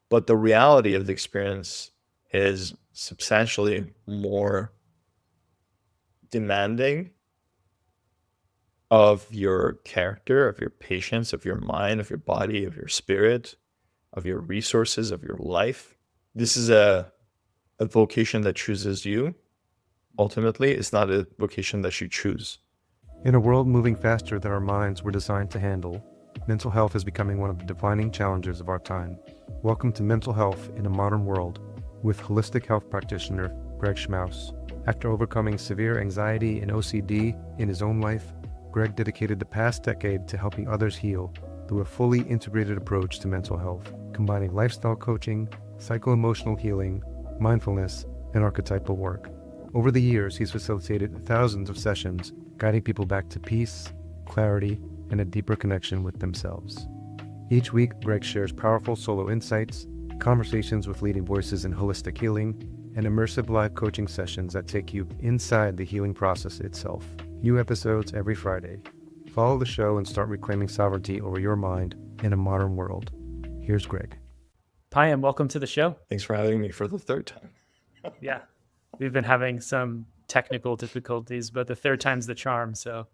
But the reality of the experience is substantially more demanding of your character, of your patience, of your mind, of your body, of your spirit, of your resources, of your life. This is a vocation that chooses you. Ultimately, it's not a vocation that you choose. In a world moving faster than our minds were designed to handle, mental health is becoming one of the defining challenges of our time. Welcome to Mental Health in a Modern World with holistic health practitioner Greg Schmaus. After overcoming severe anxiety and OCD in his own life, Greg dedicated the past decade to helping others heal through a fully integrated approach to mental health, combining lifestyle coaching, psycho-emotional healing, mindfulness, and archetypal work. Over the years, he's facilitated thousands of sessions, guiding people back to peace, clarity, and a deeper connection with themselves. Each week, Greg shares powerful solo insights, conversations with leading voices in holistic healing, and immersive live coaching sessions that take you inside the healing process itself. New episodes every Friday. Follow the show and start reclaiming sovereignty over your mind in a modern world. Here's Greg. Payam, welcome to the show. Thanks for having me for the third time. Yeah, we've been having some technical difficulties, but the third time's the charm. So,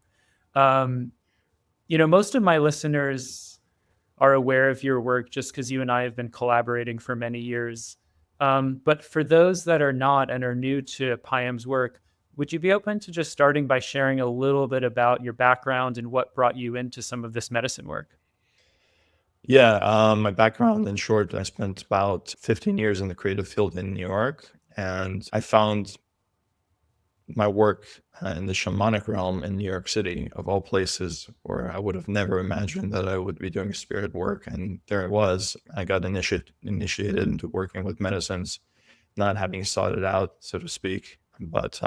most of my listeners are aware of your work just because you and I have been collaborating for many years. But for those that are not and are new to Payam's work, would you be open to just starting by sharing a little bit about your background and what brought you into some of this medicine work? Yeah, my background in short, I spent about 15 years in the creative field in New York, and I found my work in the shamanic realm in New York City, of all places, where I would have never imagined that I would be doing spirit work. And there it was. I got initiated into working with medicines, not having sought it out, so to speak, but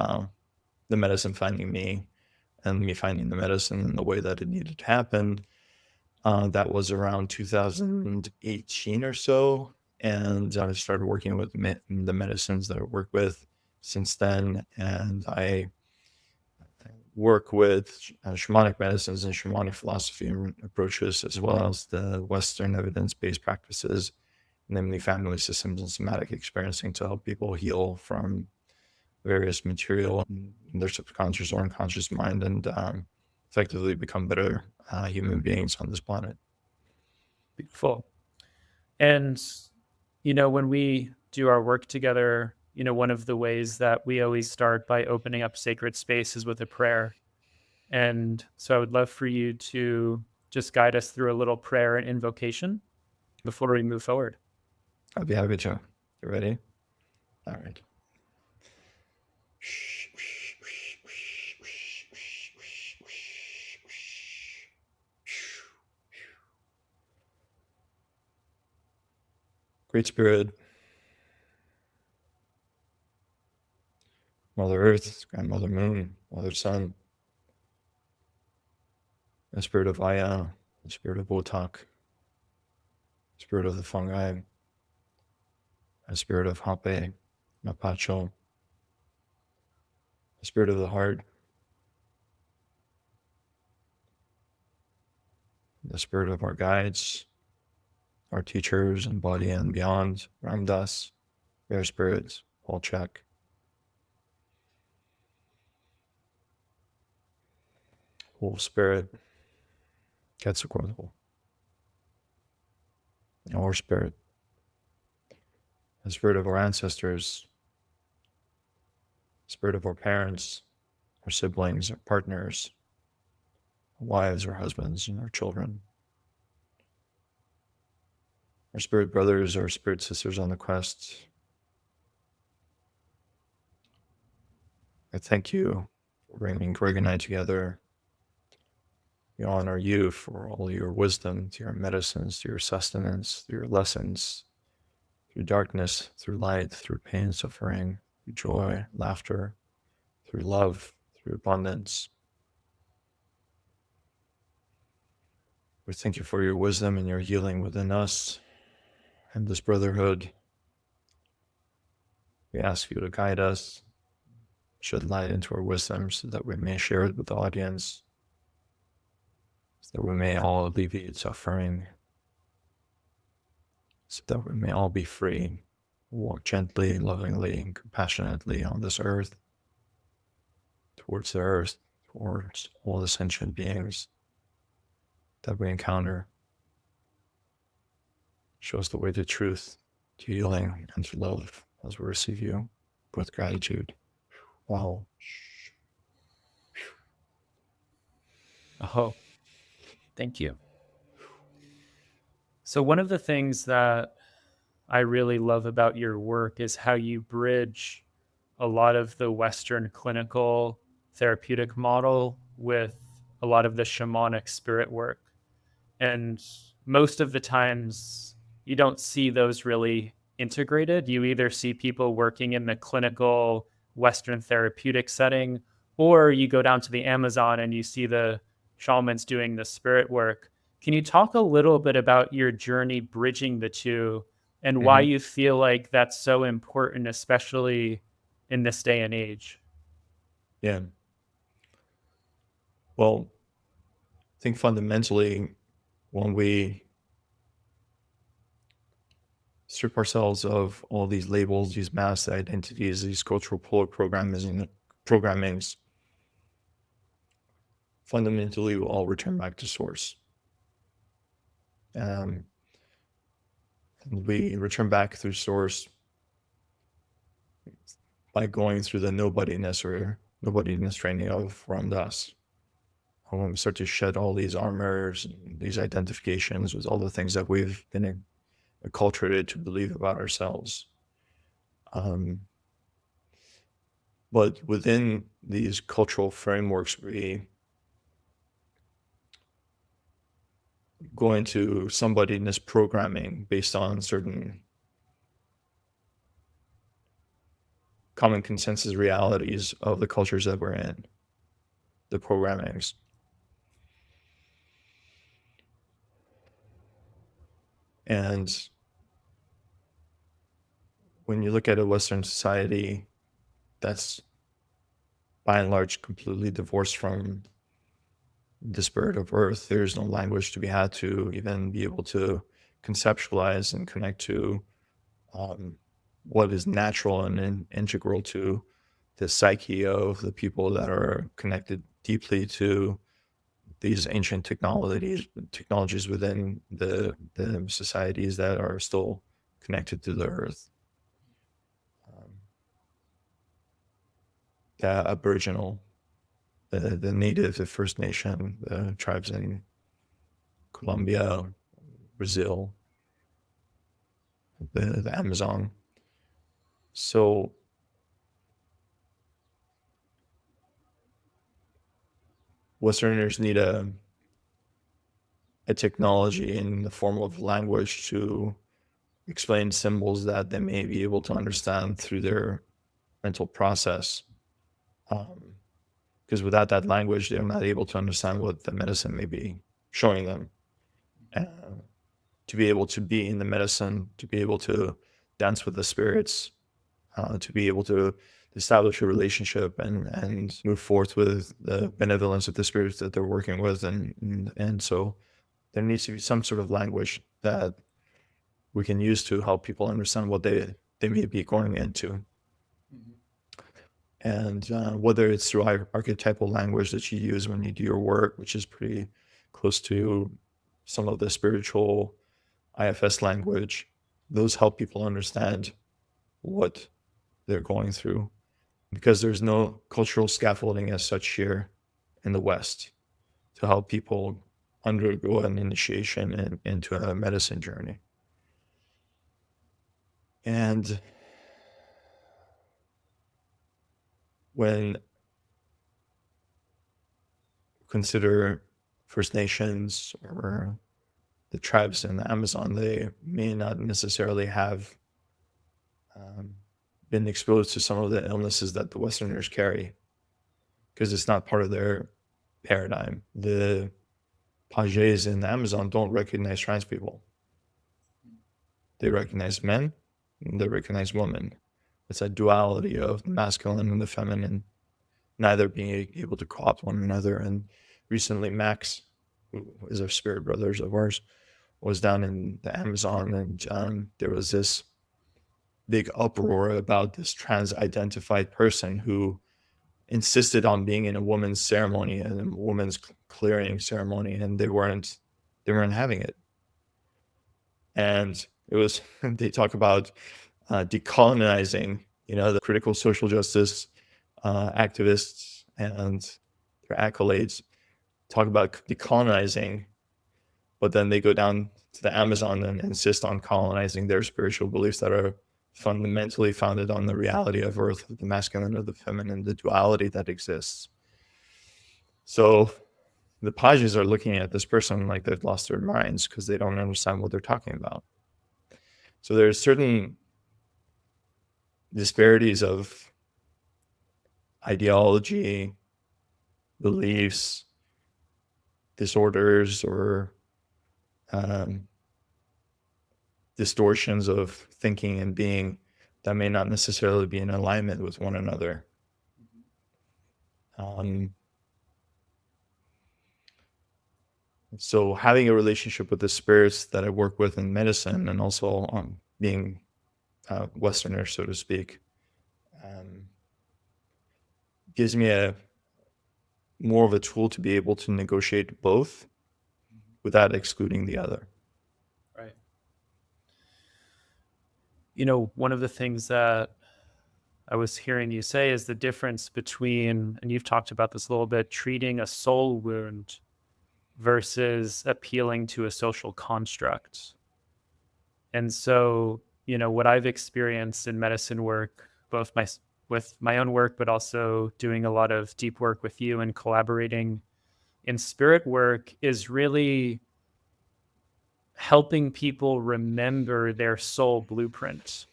the medicine finding me and me finding the medicine in the way that it needed to happen. That was around 2018 or so. And I started working with the medicines that I work with since then. And I work with shamanic medicines and shamanic philosophy and approaches, as well as the Western evidence-based practices, namely family systems and somatic experiencing, to help people heal from various material in their subconscious or unconscious mind and effectively become better human beings on this planet. Beautiful. And, when we do our work together, one of the ways that we always start by opening up sacred space is with a prayer. And so I would love for you to just guide us through a little prayer and invocation before we move forward. I'd be happy to. You ready? All right. Great Spirit, Mother Earth, Grandmother Moon, Mother Sun, the Spirit of Aya, the Spirit of Botak, Spirit of the fungi, the Spirit of Hape, Mapacho, the Spirit of the heart, the Spirit of our guides, our teachers in body and beyond, Ramdas, Bear Spirits, all check. Wolf Spirit, Quetzalcoatl, our Spirit, the Spirit of our ancestors, Spirit of our parents, our siblings, our partners, our wives, our husbands, and our children, our spirit brothers, our spirit sisters on the quest. I thank you for bringing Greg and I together. We honor you for all your wisdom, to your medicines, to your sustenance, to your lessons, through darkness, through light, through pain, suffering, through joy, laughter, through love, through abundance. We thank you for your wisdom and your healing within us and this brotherhood. We ask you to guide us, shed light into our wisdom so that we may share it with the audience, so that we may all alleviate suffering, so that we may all so that we may all be free, walk gently, lovingly, and compassionately on this earth, towards the earth, towards all the sentient beings that we encounter. Show us the way to truth, to healing, and to love as we receive you with gratitude. Wow. Oh, thank you. So, one of the things that I really love about your work is how you bridge a lot of the Western clinical therapeutic model with a lot of the shamanic spirit work. And most of the times, you don't see those really integrated. You either see people working in the clinical Western therapeutic setting, or you go down to the Amazon and you see the shamans doing the spirit work. Can you talk a little bit about your journey bridging the two and why Mhm. you feel like that's so important, especially in this day and age? Yeah. Well, I think fundamentally, when we strip ourselves of all these labels, these masked identities, these cultural programmings, fundamentally we'll all return back to source. And we return back through source by going through the nobodiness training of Ram Dass. And when we start to shed all these armors, and these identifications with all the things that we've been acculturated to believe about ourselves. But within these cultural frameworks, we go into somebodyness programming based on certain common consensus realities of the cultures that we're in, the programmings. And when you look at a Western society that's by and large completely divorced from the spirit of earth, there's no language to be had to even be able to conceptualize and connect to what is natural and integral to the psyche of the people that are connected deeply to these ancient technologies within the societies that are still connected to the earth. The Aboriginal, the native, the First Nation, the tribes in Colombia, Brazil, the Amazon. So Westerners need a technology in the form of language to explain symbols that they may be able to understand through their mental process. Because without that language, they're not able to understand what the medicine may be showing them. Uh, to be able to be in the medicine, to be able to dance with the spirits, to be able to establish a relationship and move forth with the benevolence of the spirits that they're working with. And so there needs to be some sort of language that we can use to help people understand what they may be going into. And whether it's through archetypal language that you use when you do your work, which is pretty close to some of the spiritual IFS language, those help people understand what they're going through, because there's no cultural scaffolding as such here in the West to help people undergo an initiation into a medicine journey. And when consider First Nations or the tribes in the Amazon, they may not necessarily have been exposed to some of the illnesses that the Westerners carry because it's not part of their paradigm. The Pages in the Amazon don't recognize trans people. They recognize men, and they recognize women. It's a duality of the masculine and the feminine, neither being able to co-opt one another. And recently, Max, who is a spirit brothers of ours, was down in the Amazon, and there was this big uproar about this trans-identified person who insisted on being in a woman's ceremony and a woman's clearing ceremony, and they weren't having it. And it was they talk about decolonizing, the critical social justice activists and their accolades talk about decolonizing, but then they go down to the Amazon and insist on colonizing their spiritual beliefs that are fundamentally founded on the reality of Earth, the masculine or the feminine, the duality that exists. So the Pages are looking at this person like they've lost their minds because they don't understand what they're talking about. So there's certain disparities of ideology, beliefs, disorders, or distortions of thinking and being that may not necessarily be in alignment with one another. So having a relationship with the spirits that I work with in medicine, and also being a Westerner, so to speak, gives me a more of a tool to be able to negotiate both without excluding the other. Right. One of the things that I was hearing you say is the difference between, and you've talked about this a little bit, treating a soul wound versus appealing to a social construct. And so, what I've experienced in medicine work, both with my own work, but also doing a lot of deep work with you and collaborating in spirit work, is really helping people remember their soul blueprint.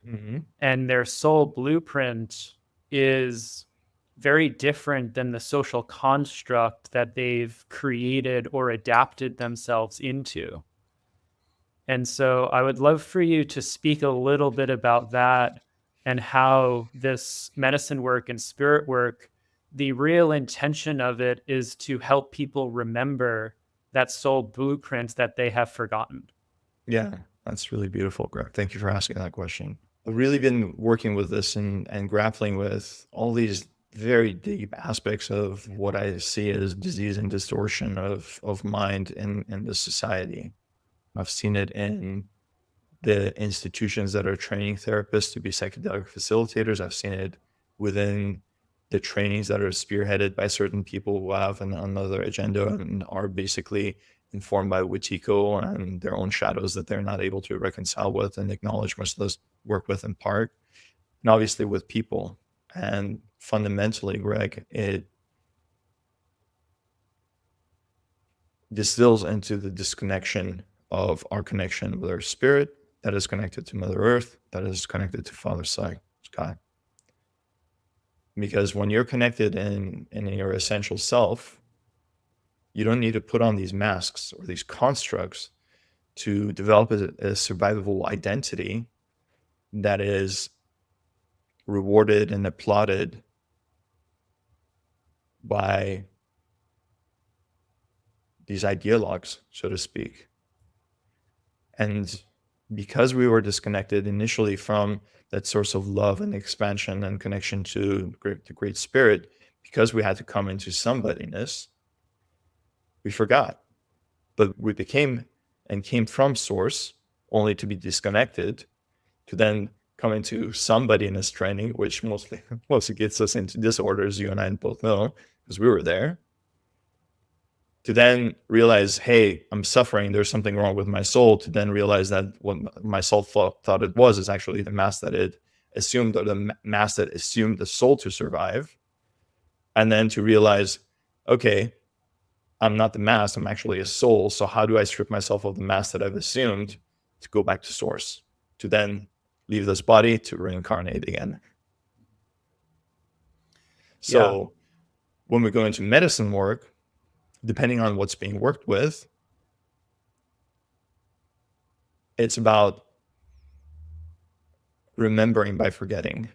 Mm-hmm. And their soul blueprint is very different than the social construct that they've created or adapted themselves into. And so I would love for you to speak a little bit about that and how this medicine work and spirit work, the real intention of it is to help people remember that soul blueprint that they have forgotten. Yeah, that's really beautiful, Greg. Thank you for asking that question. I've really been working with this and grappling with all these very deep aspects of what I see as disease and distortion of mind in the society. I've seen it in the institutions that are training therapists to be psychedelic facilitators. I've seen it within the trainings that are spearheaded by certain people who have another agenda and are basically informed by Wetiko and their own shadows that they're not able to reconcile with and acknowledge, much less work with in part. And obviously with people. And fundamentally, Greg, it distills into the disconnection of our connection with our spirit that is connected to Mother Earth, that is connected to Father Sky. Because when you're connected in your essential self, you don't need to put on these masks or these constructs to develop a survivable identity that is rewarded and applauded by these ideologues, so to speak. And because we were disconnected initially from that source of love and expansion and connection to the Great Spirit, because we had to come into somebodyness, we forgot. But we came from Source only to be disconnected, to then come into somebodyness training, which mostly gets us into disorders, you and I both know, because we were there. To then realize, hey, I'm suffering, there's something wrong with my soul, to then realize that what my soul thought it was is actually the mask that it assumed, or the mask that assumed the soul to survive. And then to realize, okay, I'm not the mask, I'm actually a soul. So how do I strip myself of the mask that I've assumed to go back to Source, to then leave this body to reincarnate again? So when we go into medicine work, depending on what's being worked with, it's about remembering by forgetting.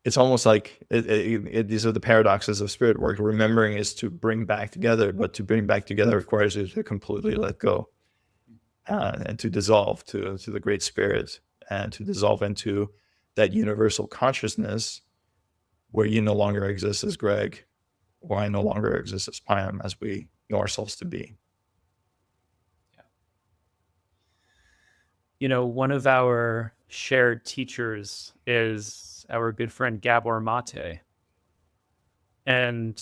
It's almost like these are the paradoxes of spirit work. Remembering is to bring back together, but to bring back together requires you to completely let go. and to dissolve to the Great Spirit, and to dissolve into that universal consciousness where you no longer exist as Greg, or I no longer exist as Payam, as we know ourselves to be. One of our shared teachers is our good friend Gabor Mate. And,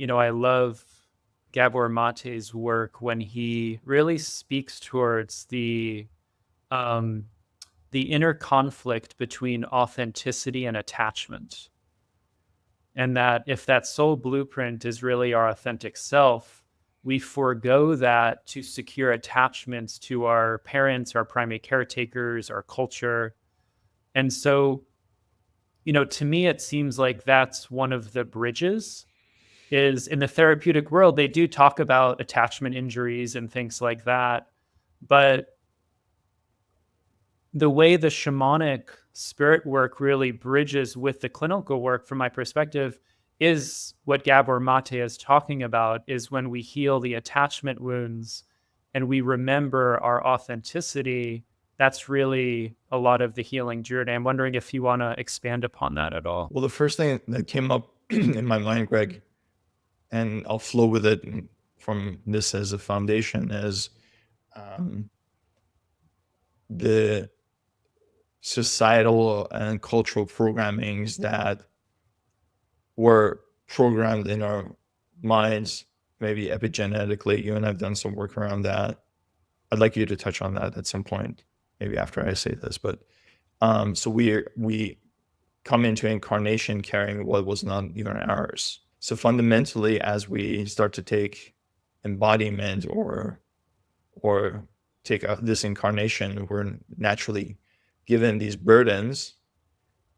I love Gabor Mate's work when he really speaks towards the inner conflict between authenticity and attachment. And that if that soul blueprint is really our authentic self, we forego that to secure attachments to our parents, our primary caretakers, our culture. And so, to me, it seems like that's one of the bridges. Is in the therapeutic world, they do talk about attachment injuries and things like that. But the way the shamanic spirit work really bridges with the clinical work, from my perspective, is what Gabor Mate is talking about, is when we heal the attachment wounds and we remember our authenticity. That's really a lot of the healing journey. I'm wondering if you want to expand upon that at all. Well, the first thing that came up in my mind, Greg, and I'll flow with it from this as a foundation, is the societal and cultural programmings that were programmed in our minds, maybe epigenetically. You and I've done some work around that. I'd like you to touch on that at some point, maybe after I say this. But so we come into incarnation carrying what was not even ours. So fundamentally, as we start to take embodiment or take this incarnation, we're naturally given these burdens,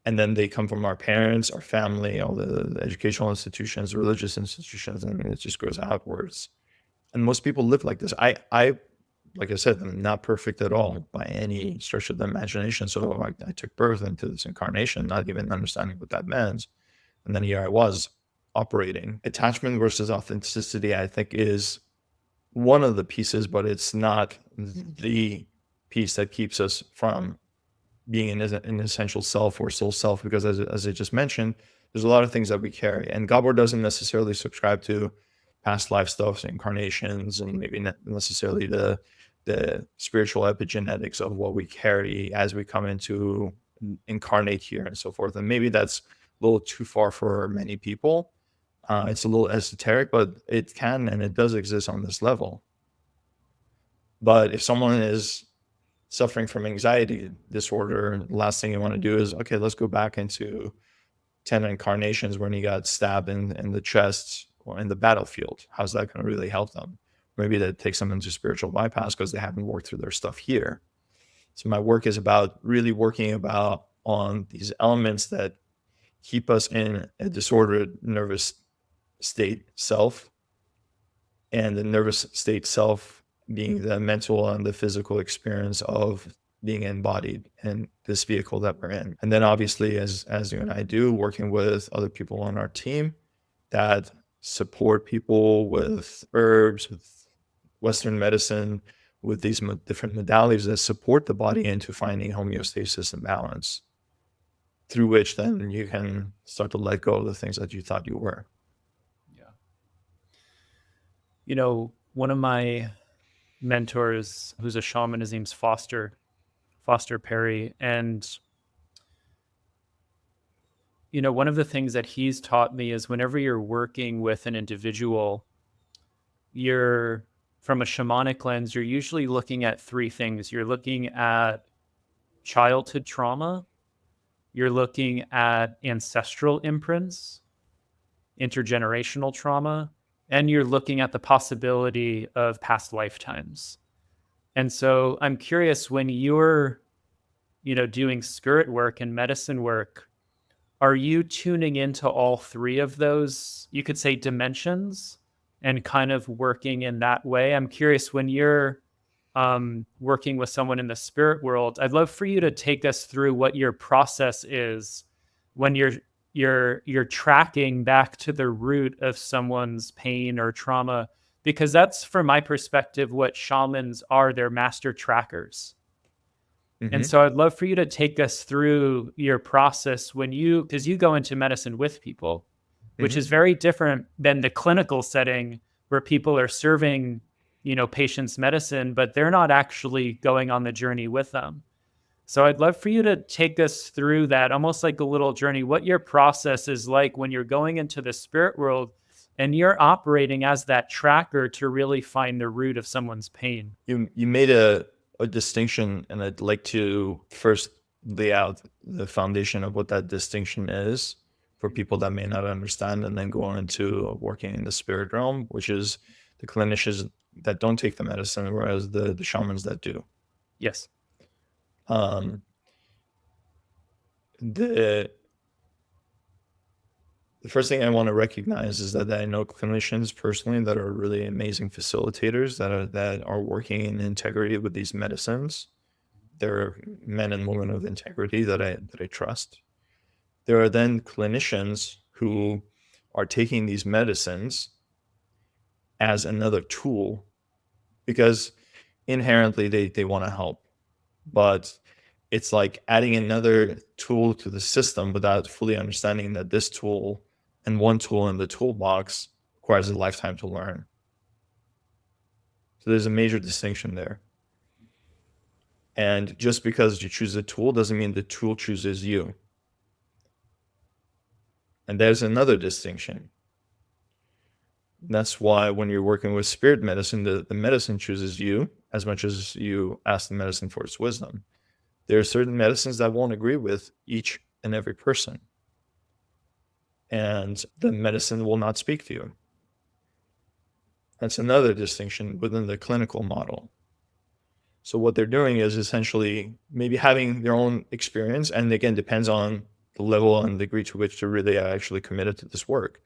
and then they come from our parents, our family, all the educational institutions, religious institutions, and it just goes outwards. And most people live like this. I like I said, I'm not perfect at all by any stretch of the imagination. So I took birth into this incarnation, not even understanding what that meant. And then here I was operating. Attachment versus authenticity, I think, is one of the pieces, but it's not the piece that keeps us from being an essential self or soul self, because as I just mentioned, there's a lot of things that we carry. And Gabor doesn't necessarily subscribe to past life stuff, incarnations, and maybe not necessarily the spiritual epigenetics of what we carry as we come into incarnate here and so forth. And maybe that's a little too far for many people. It's a little esoteric, but it can and it does exist on this level. But if someone is suffering from anxiety disorder, the last thing you want to do is, okay, let's go back into 10 incarnations when he got stabbed in the chest or in the battlefield. How's that going to really help them? Maybe that takes them into spiritual bypass because they haven't worked through their stuff here. So my work is about really working on these elements that keep us in a disordered nervous state self, and the nervous state self being the mental and the physical experience of being embodied in this vehicle that we're in. And then obviously, as you and I do, working with other people on our team that support people with herbs, with Western medicine, with these different modalities that support the body into finding homeostasis and balance, through which then you can start to let go of the things that you thought you were. Yeah. One of my mentors, who's a shaman, his name's Foster Perry. And, one of the things that he's taught me is whenever you're working with an individual, you're, from a shamanic lens, you're usually looking at three things. You're looking at childhood trauma, you're looking at ancestral imprints, intergenerational trauma, and you're looking at the possibility of past lifetimes. And so I'm curious, when you're, doing spirit work and medicine work, are you tuning into all three of those, you could say, dimensions, and kind of working in that way? I'm curious, when you're working with someone in the spirit world, I'd love for you to take us through what your process is when you're tracking back to the root of someone's pain or trauma because that's, from my perspective, what shamans are. They're master trackers. And so I'd love for you to take us through your process because you go into medicine with people, which is very different than the clinical setting where people are serving, patients medicine, but they're not actually going on the journey with them. So I'd love for you to take us through that, almost like a little journey, what your process is like when you're going into the spirit world and you're operating as that tracker to really find the root of someone's pain. You made a distinction, and I'd like to first lay out the foundation of what that distinction is for people that may not understand, and then go on into working in the spirit realm, which is the clinicians that don't take the medicine, whereas the shamans that do. Yes. The first thing I want to recognize is that I know clinicians personally that are really amazing facilitators that are working in integrity with these medicines. They're men and women of integrity that I trust. There are then clinicians who are taking these medicines as another tool because inherently they want to help, but it's like adding another tool to the system without fully understanding that this tool and one tool in the toolbox requires a lifetime to learn. So there's a major distinction there. And just because you choose a tool doesn't mean the tool chooses you. And there's another distinction. That's why when you're working with spirit medicine, the medicine chooses you as much as you ask the medicine for its wisdom. There are certain medicines that won't agree with each and every person, and the medicine will not speak to you. That's another distinction within the clinical model. So what they're doing is essentially maybe having their own experience, and again, depends on the level and degree to which they're really actually committed to this work.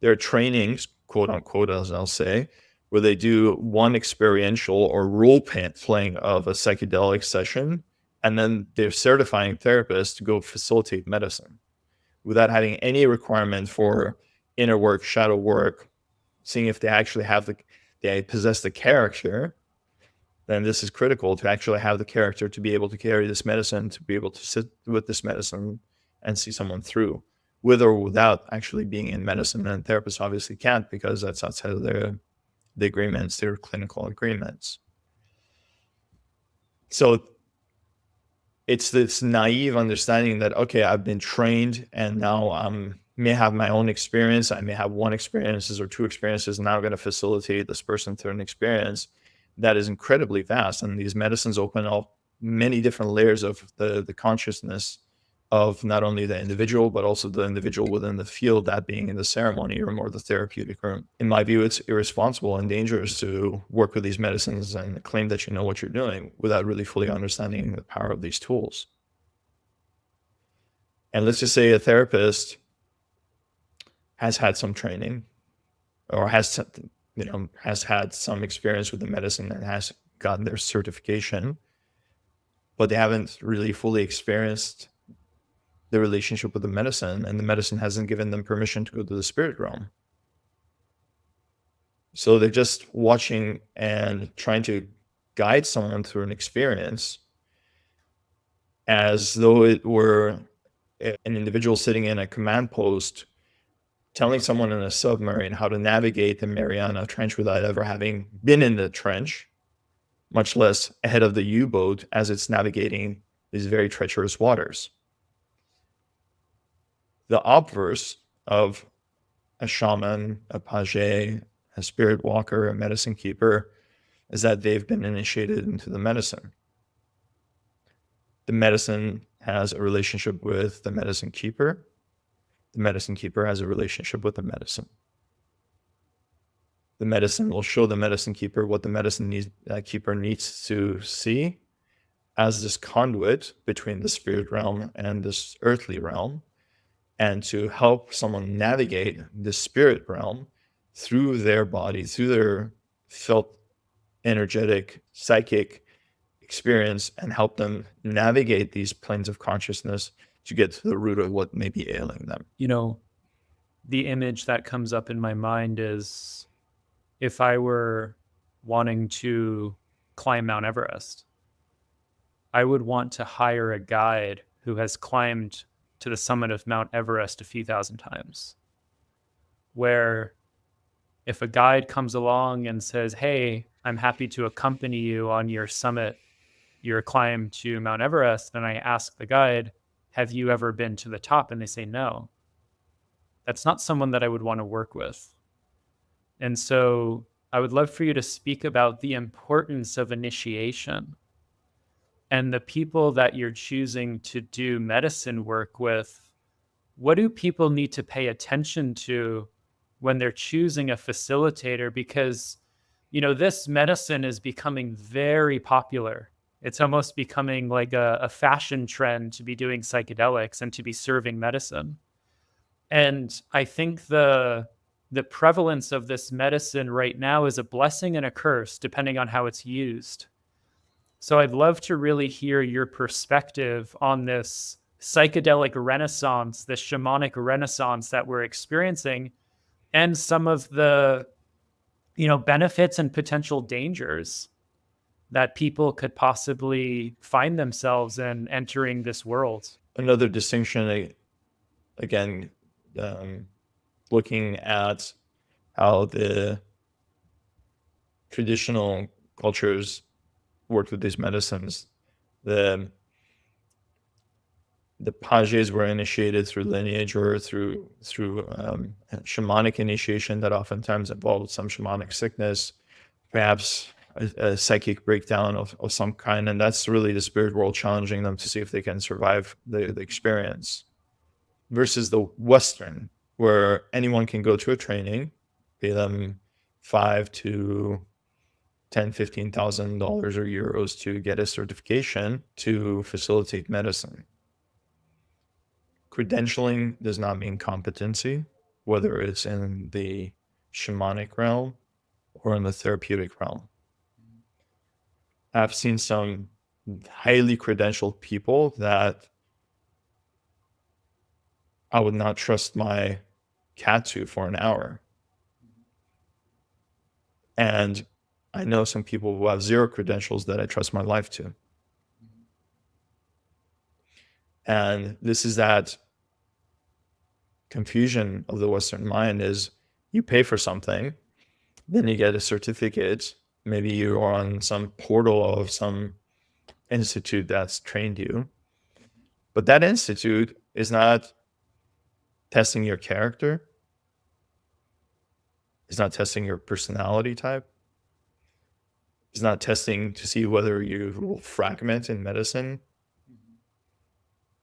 There are trainings, quote unquote, as I'll say, where they do one experiential or role playing of a psychedelic session, and then they're certifying therapists to go facilitate medicine without having any requirement for inner work, shadow work, seeing if they actually they possess the character. Then this is critical to actually have the character to be able to carry this medicine, to be able to sit with this medicine and see someone through, with or without actually being in medicine. And therapists obviously can't, because that's outside of the agreements, their clinical agreements. So it's this naive understanding that, okay, I've been trained and now I may have my own experience. I may have one experiences or two experiences, and now I'm going to facilitate this person through an experience that is incredibly vast. And these medicines open up many different layers of the consciousness of not only the individual, but also the individual within the field, that being in the ceremony or more the therapeutic room. In my view, it's irresponsible and dangerous to work with these medicines and claim that you know what you're doing without really fully understanding the power of these tools. And let's just say a therapist has had some training or has had some experience with the medicine and has gotten their certification, but they haven't really fully experienced the relationship with the medicine, and the medicine hasn't given them permission to go to the spirit realm. So they're just watching and trying to guide someone through an experience as though it were an individual sitting in a command post telling someone in a submarine how to navigate the Mariana Trench without ever having been in the trench, much less ahead of the U-boat as it's navigating these very treacherous waters. The obverse of a shaman, a page, a spirit walker, a medicine keeper, is that they've been initiated into the medicine. The medicine has a relationship with the medicine keeper. The medicine keeper has a relationship with the medicine. The medicine will show the medicine keeper what the medicine keeper needs to see as this conduit between the spirit realm and this earthly realm, and to help someone navigate the spirit realm through their body, through their felt energetic, psychic experience, and help them navigate these planes of consciousness to get to the root of what may be ailing them. The image that comes up in my mind is if I were wanting to climb Mount Everest, I would want to hire a guide who has climbed to the summit of Mount Everest a few thousand times. Where if a guide comes along and says, "Hey, I'm happy to accompany you on your summit, your climb to Mount Everest," and I ask the guide, "Have you ever been to the top?" and they say no, that's not someone that I would want to work with. And so I would love for you to speak about the importance of initiation and the people that you're choosing to do medicine work with. What do people need to pay attention to when they're choosing a facilitator? Because, this medicine is becoming very popular. It's almost becoming like a fashion trend to be doing psychedelics and to be serving medicine. And I think the prevalence of this medicine right now is a blessing and a curse, depending on how it's used. So I'd love to really hear your perspective on this psychedelic renaissance, this shamanic renaissance that we're experiencing, and some of the, benefits and potential dangers that people could possibly find themselves in entering this world. Another distinction, again, looking at how the traditional cultures worked with these medicines. The pages were initiated through lineage or through shamanic initiation that oftentimes involved some shamanic sickness, perhaps a psychic breakdown of some kind, and that's really the spirit world challenging them to see if they can survive the experience. Versus the Western, where anyone can go to a training, pay them $5,000 to $10,000, $15,000 or euros to get a certification to facilitate medicine. Credentialing does not mean competency, whether it's in the shamanic realm or in the therapeutic realm. I've seen some highly credentialed people that I would not trust my cat to for an hour. And I know some people who have zero credentials that I trust my life to. And this is that confusion of the Western mind is you pay for something, then you get a certificate. Maybe you are on some portal of some institute that's trained you. But that institute is not testing your character. It's not testing your personality type. It's not testing to see whether you will fragment in medicine,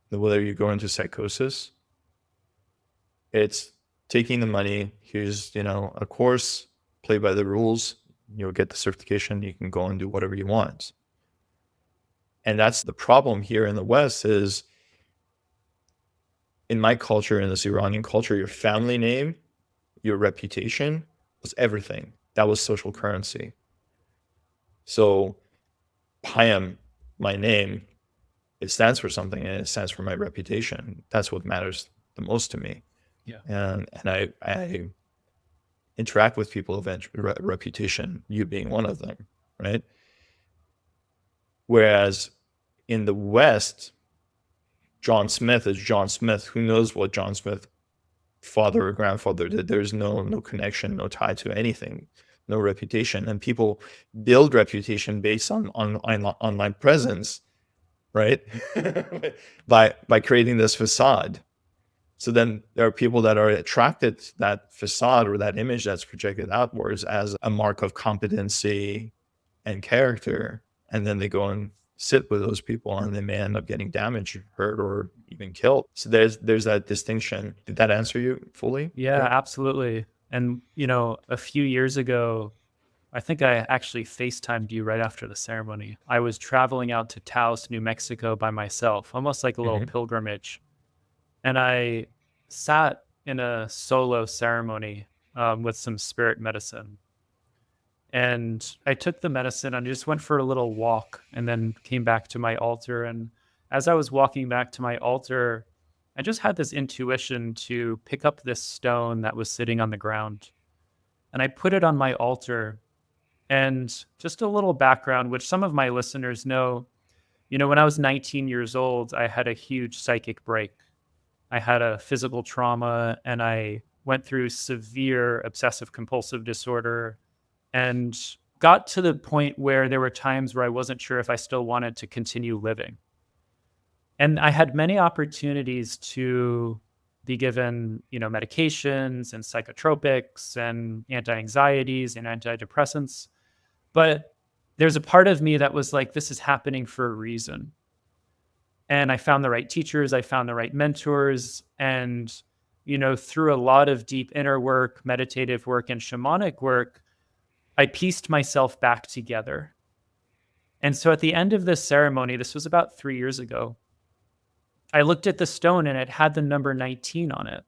whether you go into psychosis. It's taking the money. Here's, a course, play by the rules. You'll get the certification. You can go and do whatever you want. And that's the problem here in the West is, in my culture, in this Iranian culture, your family name, your reputation was everything. That was social currency. So Payam, my name, it stands for something, and it stands for my reputation. That's what matters the most to me. Yeah. And I interact with people of reputation, you being one of them, right? Whereas in the West, John Smith is John Smith. Who knows what John Smith father or grandfather did? There's no connection, no tie to anything, no reputation. And people build reputation based on online presence, right? by creating this facade. So then there are people that are attracted to that facade or that image that's projected outwards as a mark of competency and character. And then they go and sit with those people and they may end up getting damaged, hurt, or even killed. So there's that distinction. Did that answer you fully? Yeah, absolutely. And, a few years ago, I think I actually FaceTimed you right after the ceremony. I was traveling out to Taos, New Mexico by myself, almost like a little pilgrimage. And I sat in a solo ceremony with some spirit medicine. And I took the medicine and just went for a little walk and then came back to my altar. And as I was walking back to my altar, I just had this intuition to pick up this stone that was sitting on the ground. and I put it on my altar. And just a little background, which some of my listeners know, when I was 19 years old, I had a huge psychic break. I had a physical trauma and I went through severe obsessive compulsive disorder and got to the point where there were times where I wasn't sure if I still wanted to continue living. And I had many opportunities to be given, medications and psychotropics and anti-anxieties and antidepressants. But there's a part of me that was like, this is happening for a reason. And I found the right teachers, I found the right mentors. And, through a lot of deep inner work, meditative work, and shamanic work, I pieced myself back together. And so at the end of this ceremony, this was about 3 years ago, I looked at the stone and it had the number 19 on it.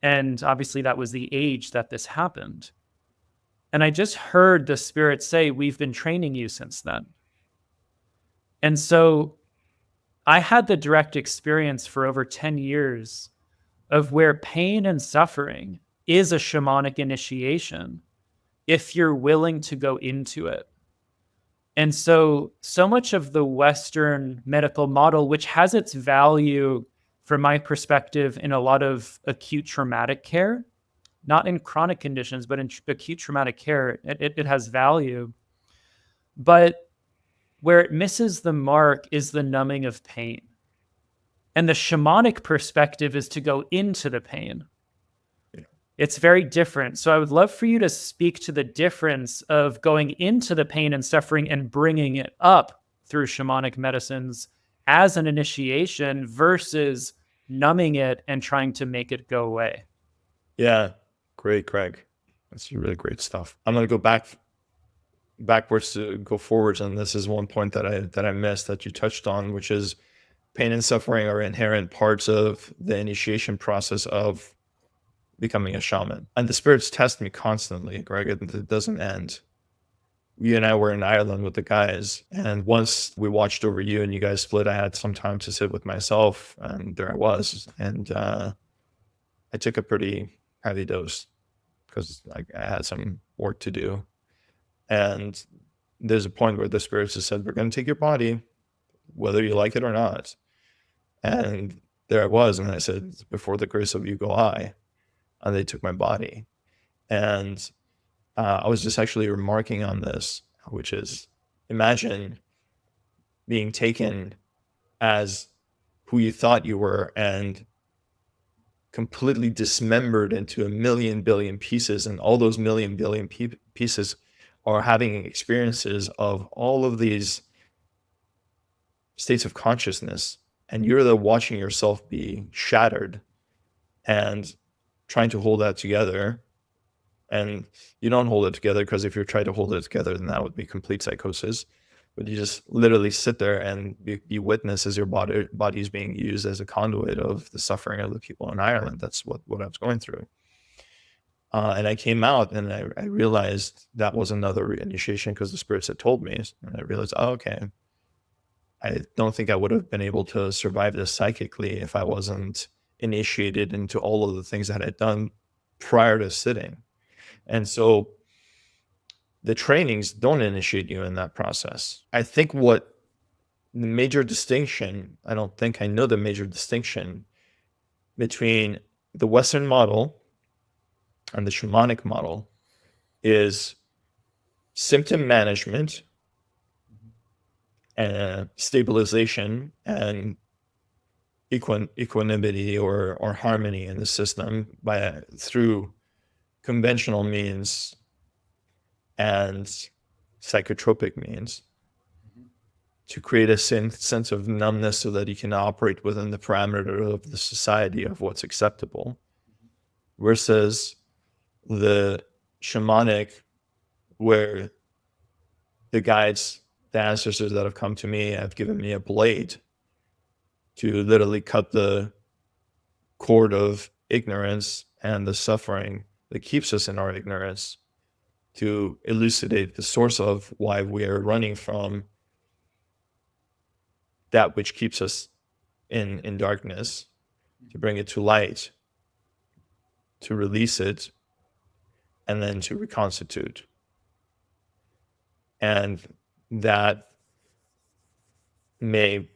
And obviously, that was the age that this happened. And I just heard the spirit say, we've been training you since then. And so I had the direct experience for over 10 years of where pain and suffering is a shamanic initiation if you're willing to go into it. And so much of the Western medical model, which has its value from my perspective in a lot of acute traumatic care, not in chronic conditions, but in acute traumatic care, it has value. But where it misses the mark is the numbing of pain. And the shamanic perspective is to go into the pain. Yeah. It's very different. So I would love for you to speak to the difference of going into the pain and suffering and bringing it up through shamanic medicines as an initiation versus numbing it and trying to make it go away. Yeah, great, Craig. That's really great stuff. I'm going to go backwards to go forwards, and this is one point that I missed that you touched on, which is pain and suffering are inherent parts of the initiation process of becoming a shaman. And the spirits test me constantly, Greg. It doesn't end. You and I were in Ireland with the guys, and once we watched over you and you guys split, I had some time to sit with myself, and there I was. And I took a pretty heavy dose because I had some work to do. And there's a point where the spirits just said, we're going to take your body, whether you like it or not. And there I was, and I said, before the grace of you go I. And they took my body. And I was just actually remarking on this, which is, imagine being taken as who you thought you were and completely dismembered into a million billion pieces. And all those million billion pieces are having experiences of all of these states of consciousness. And you're the watching yourself be shattered and trying to hold that together. And you don't hold it together, because if you're trying to hold it together, then that would be complete psychosis. But you just literally sit there and be witness as your body is being used as a conduit of the suffering of the people in Ireland. That's what I was going through. And I came out and I realized that was another initiation, because the spirits had told me. And I realized, oh, okay, I don't think I would have been able to survive this psychically if I wasn't initiated into all of the things that I'd done prior to sitting. And so the trainings don't initiate you in that process. I think what the major distinction, I don't think I know the major distinction between the Western model and the shamanic model is symptom management and stabilization and equanimity or harmony in the system through conventional means and psychotropic means to create a sense of numbness so that you can operate within the parameter of the society of what's acceptable, versus the shamanic, where the guides, the ancestors that have come to me have given me a blade to literally cut the cord of ignorance and the suffering that keeps us in our ignorance, to elucidate the source of why we are running from that which keeps us in darkness, to bring it to light, to release it, and then to reconstitute. And that may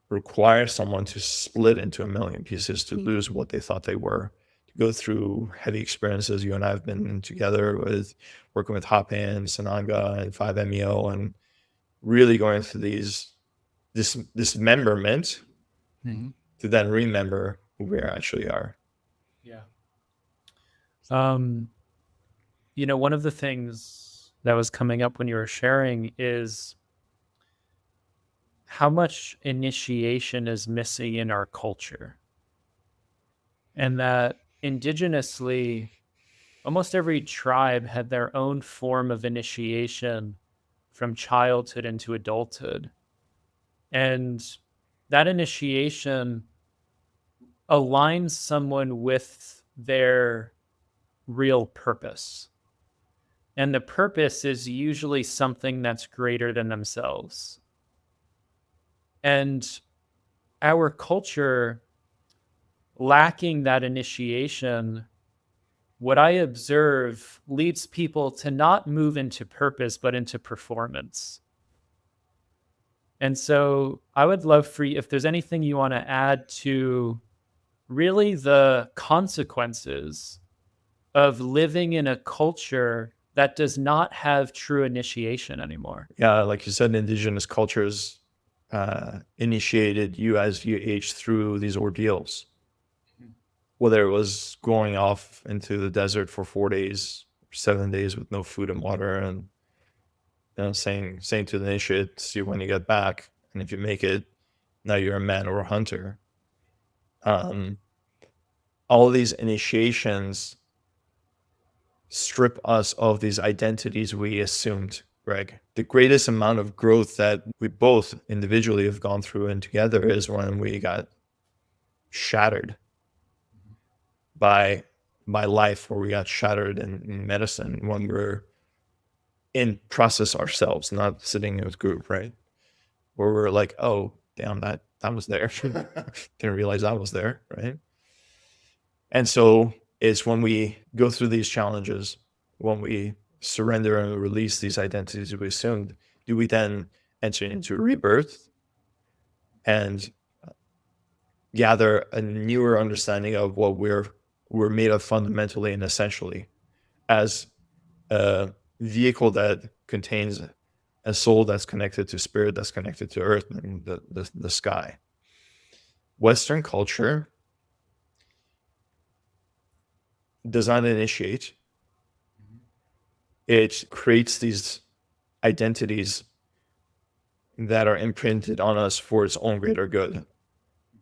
require someone to split into a million pieces, to lose what they thought they were, to go through heavy experiences. You and I have been together with working with Payam, Sananga, and 5-MeO, and really going through this dismemberment to then remember who we actually are. Yeah. One of the things that was coming up when you were sharing is how much initiation is missing in our culture. And that indigenously, almost every tribe had their own form of initiation from childhood into adulthood. And that initiation aligns someone with their real purpose. And the purpose is usually something that's greater than themselves. And our culture, lacking that initiation, what I observe leads people to not move into purpose, but into performance. And so I would love for you, if there's anything you want to add to really the consequences of living in a culture that does not have true initiation anymore. Yeah, like you said, indigenous cultures initiated you as you aged through these ordeals. Whether it was going off into the desert for 4 days, 7 days with no food and water, and saying to the initiate, see when you get back, and if you make it, now you're a man or a hunter. All these initiations strip us of these identities we assumed, Greg. The greatest amount of growth that we both individually have gone through and together is when we got shattered by life, or we got shattered in medicine, when we're in process ourselves, not sitting in a group, right? Where we're like, oh, damn, that was there. Didn't realize that was there, right? And so it's when we go through these challenges, when we surrender and release these identities we assumed, do we then enter into rebirth and gather a newer understanding of what we're made of fundamentally and essentially, as a vehicle that contains a soul that's connected to spirit, that's connected to earth and the sky. Western culture does not initiate. It creates these identities that are imprinted on us for its own greater good.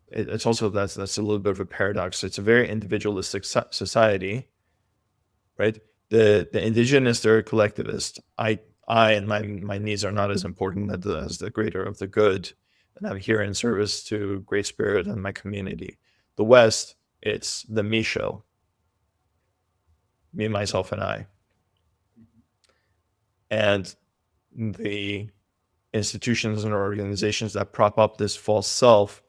It's also, that's a little bit of a paradox. It's a very individualistic society, right? The indigenous, they're collectivist. I and my needs are not as important as the greater of the good, and I'm here in service to great spirit and my community. The West, it's the me show, me, myself, and I. And the institutions and organizations that prop up this false self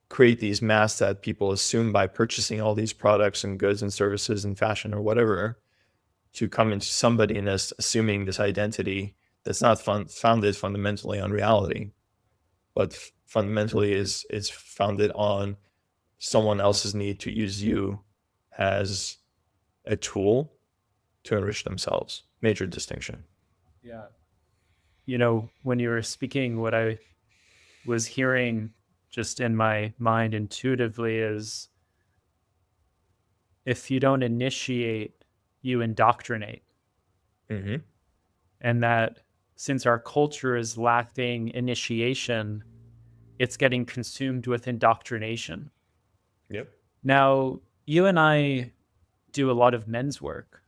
create these masks that people assume by purchasing all these products and goods and services and fashion or whatever, to come into somebodyness, assuming this identity that's not founded fundamentally on reality, but fundamentally is founded on someone else's need to use you as a tool to enrich themselves. Major distinction. Yeah. When you were speaking, what I was hearing just in my mind intuitively is, if you don't initiate, you indoctrinate. Mm-hmm. And that since our culture is lacking initiation, it's getting consumed with indoctrination. Yep. Now, you and I do a lot of men's work.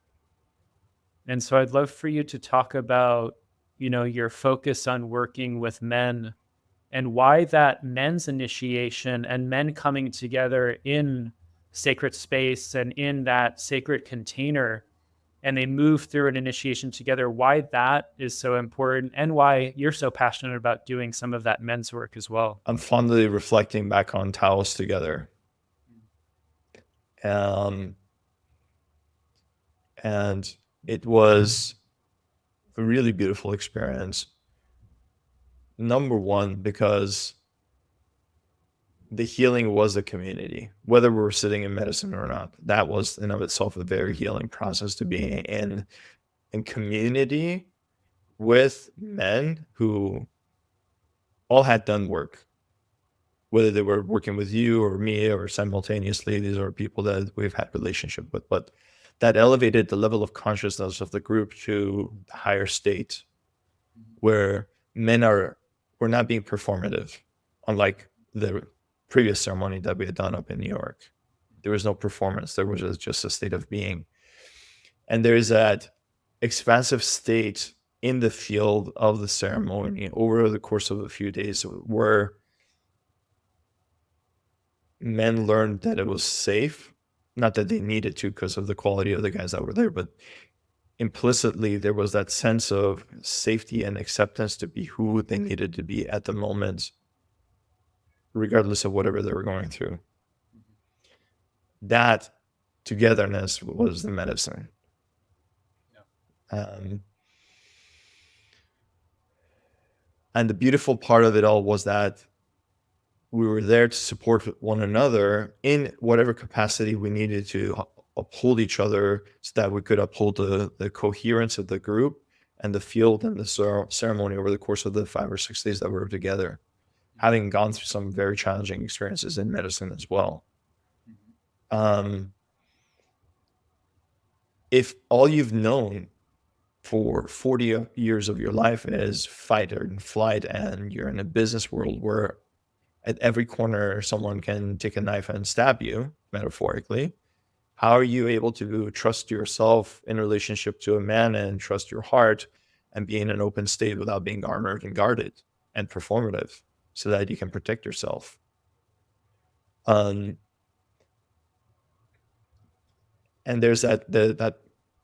And so I'd love for you to talk about, your focus on working with men, and why that men's initiation and men coming together in sacred space and in that sacred container, and they move through an initiation together, why that is so important, and why you're so passionate about doing some of that men's work as well. I'm fondly reflecting back on Taos together. And it was a really beautiful experience. Number one, because the healing was a community, whether we were sitting in medicine or not. That was in of itself a very healing process, to be in community with men who all had done work, whether they were working with you or me or simultaneously. These are people that we've had relationship with, but that elevated the level of consciousness of the group to the higher state, where men were not being performative, unlike the previous ceremony that we had done up in New York. There was no performance. There was just a state of being. And there is that expansive state in the field of the ceremony over the course of a few days, where men learned that it was safe, not that they needed to because of the quality of the guys that were there, but implicitly there was that sense of safety and acceptance to be who they needed to be at the moment, regardless of whatever they were going through. That togetherness was the medicine. And the beautiful part of it all was that we were there to support one another in whatever capacity we needed to uphold each other, so that we could uphold the coherence of the group and the field and the ceremony over the course of the 5 or 6 days that we were together, having gone through some very challenging experiences in medicine as well. If all you've known for 40 years of your life is fight and flight, and you're in a business world where at every corner someone can take a knife and stab you, metaphorically, how are you able to trust yourself in relationship to a man and trust your heart and be in an open state without being armored and guarded and performative, so that you can protect yourself? And there's that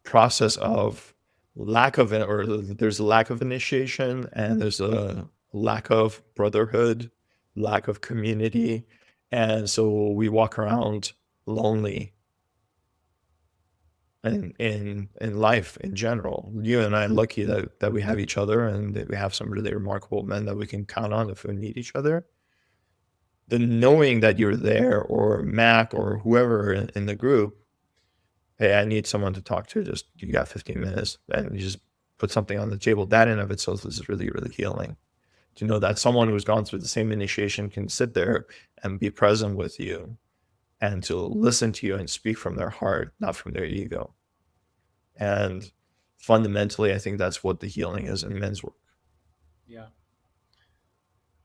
process of there's a lack of initiation, and there's a lack of brotherhood, lack of community. And so we walk around lonely in life in general. You and I are lucky that we have each other, and that we have some really remarkable men that we can count on if we need each other. The knowing that you're there, or Mac or whoever in the group, hey, I need someone to talk to, just, you got 15 minutes, and you just put something on the table. That in of itself is really, really healing. To know that someone who's gone through the same initiation can sit there and be present with you, and to listen to you and speak from their heart, not from their ego. And fundamentally, I think that's what the healing is in men's work. Yeah.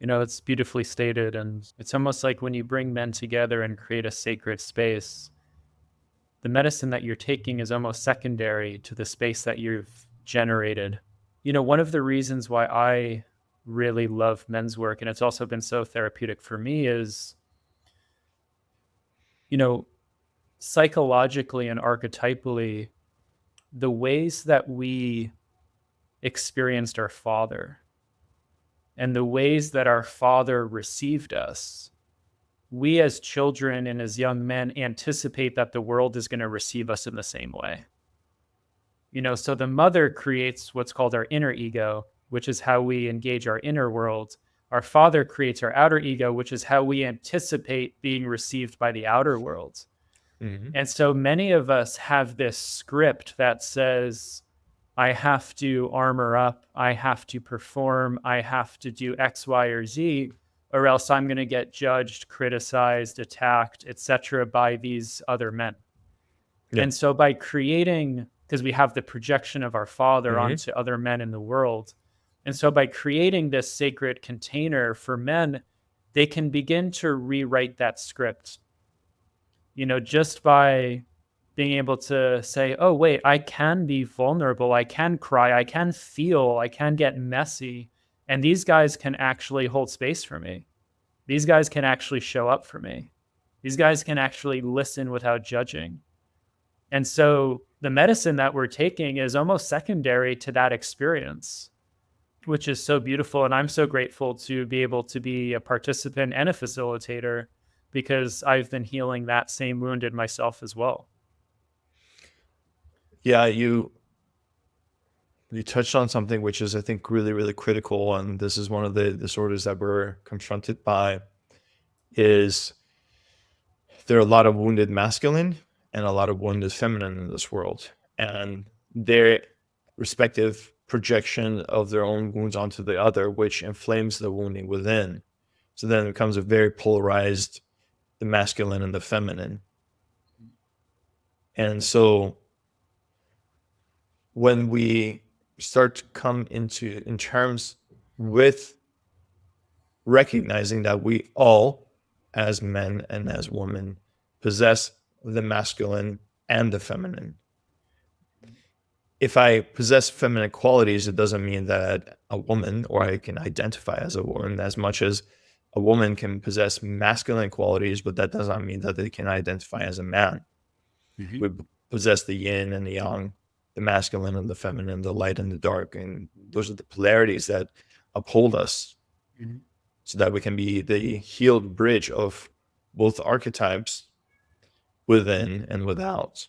It's beautifully stated. And it's almost like when you bring men together and create a sacred space, the medicine that you're taking is almost secondary to the space that you've generated. One of the reasons why I really love men's work, and it's also been so therapeutic for me, is, psychologically and archetypally, the ways that we experienced our Father and the ways that our Father received us, we as children and as young men anticipate that the world is going to receive us in the same way. So the mother creates what's called our inner ego, which is how we engage our inner world. Our Father creates our outer ego, which is how we anticipate being received by the outer world. Mm-hmm. And so many of us have this script that says, I have to armor up, I have to perform, I have to do X, Y, or Z, or else I'm going to get judged, criticized, attacked, etc. by these other men. Yeah. And so by creating, because we have the projection of our Father mm-hmm. onto other men in the world, and so by creating this sacred container for men, they can begin to rewrite that script. Just by being able to say, oh, wait, I can be vulnerable, I can cry, I can feel, I can get messy, and these guys can actually hold space for me. These guys can actually show up for me. These guys can actually listen without judging. And so the medicine that we're taking is almost secondary to that experience, which is so beautiful. And I'm so grateful to be able to be a participant and a facilitator, because I've been healing that same wound in myself as well. Yeah, you touched on something which is, I think, really, really critical, and this is one of the disorders that we're confronted by, is there are a lot of wounded masculine and a lot of wounded feminine in this world, and their respective projection of their own wounds onto the other, which inflames the wounding within. So then it becomes a very polarized, the masculine and the feminine. And so when we start to come into in terms with recognizing that we all, as men and as women, possess the masculine and the feminine. If I possess feminine qualities, it doesn't mean that a woman, or I can identify as a woman, as much as a woman can possess masculine qualities, but that does not mean that they can identify as a man. Mm-hmm. We possess the yin and the yang, the masculine and the feminine, the light and the dark, and those are the polarities that uphold us, Mm-hmm. so that we can be the healed bridge of both archetypes within and without.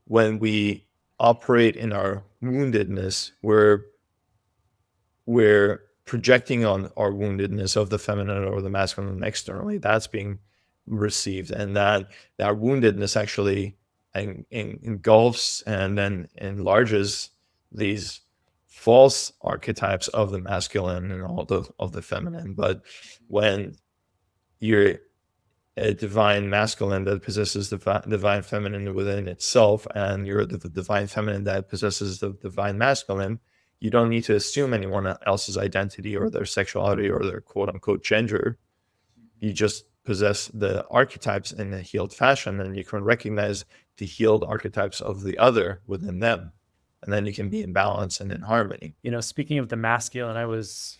When we operate in our woundedness, we're projecting on our woundedness of the feminine or the masculine externally. That's being received, and that woundedness actually engulfs and then enlarges these false archetypes of the masculine and all of the feminine. But when you're a divine masculine that possesses the divine feminine within itself, and you're the divine feminine that possesses the divine masculine, you don't need to assume anyone else's identity or their sexuality or their quote unquote gender. You just possess the archetypes in a healed fashion, and you can recognize the healed archetypes of the other within them. And then you can be in balance and in harmony. Speaking of the masculine, I was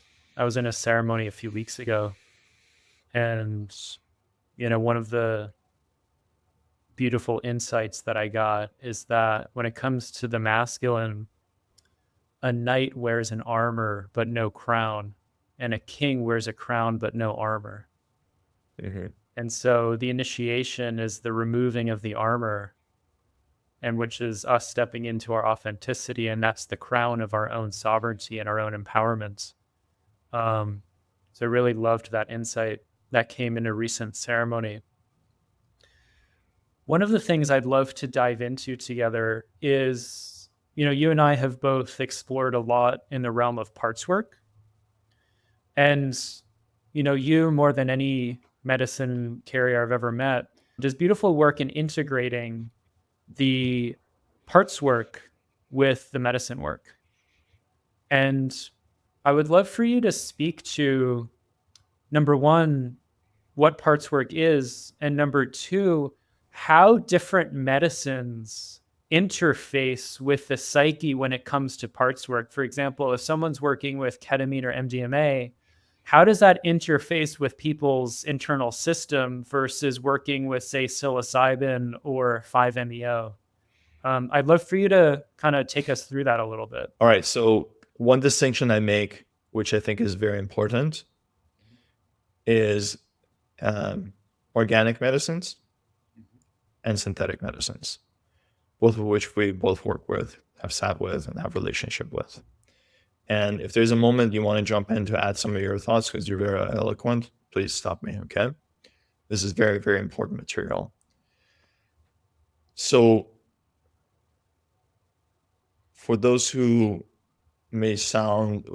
in a ceremony a few weeks ago, and one of the beautiful insights that I got is that when it comes to the masculine, a knight wears an armor but no crown, and a king wears a crown but no armor. Mm-hmm. And so the initiation is the removing of the armor, and which is us stepping into our authenticity, and that's the crown of our own sovereignty and our own empowerment. So I really loved that insight that came in a recent ceremony. One of the things I'd love to dive into together is, you and I have both explored a lot in the realm of parts work. And, you more than any medicine carrier I've ever met does beautiful work in integrating the parts work with the medicine work. And I would love for you to speak to, number one, what parts work is, and number two, how different medicines interface with the psyche when it comes to parts work. For example, if someone's working with ketamine or MDMA, how does that interface with people's internal system versus working with, say, psilocybin or 5-MeO? I'd love for you to kind of take us through that a little bit. All right. So one distinction I make, which I think is very important, is organic medicines and synthetic medicines, both of which we both work with, have sat with, and have relationship with. And if there's a moment you want to jump in to add some of your thoughts because you're very eloquent, please stop me, okay? This is very, very important material. So for those who this may sound a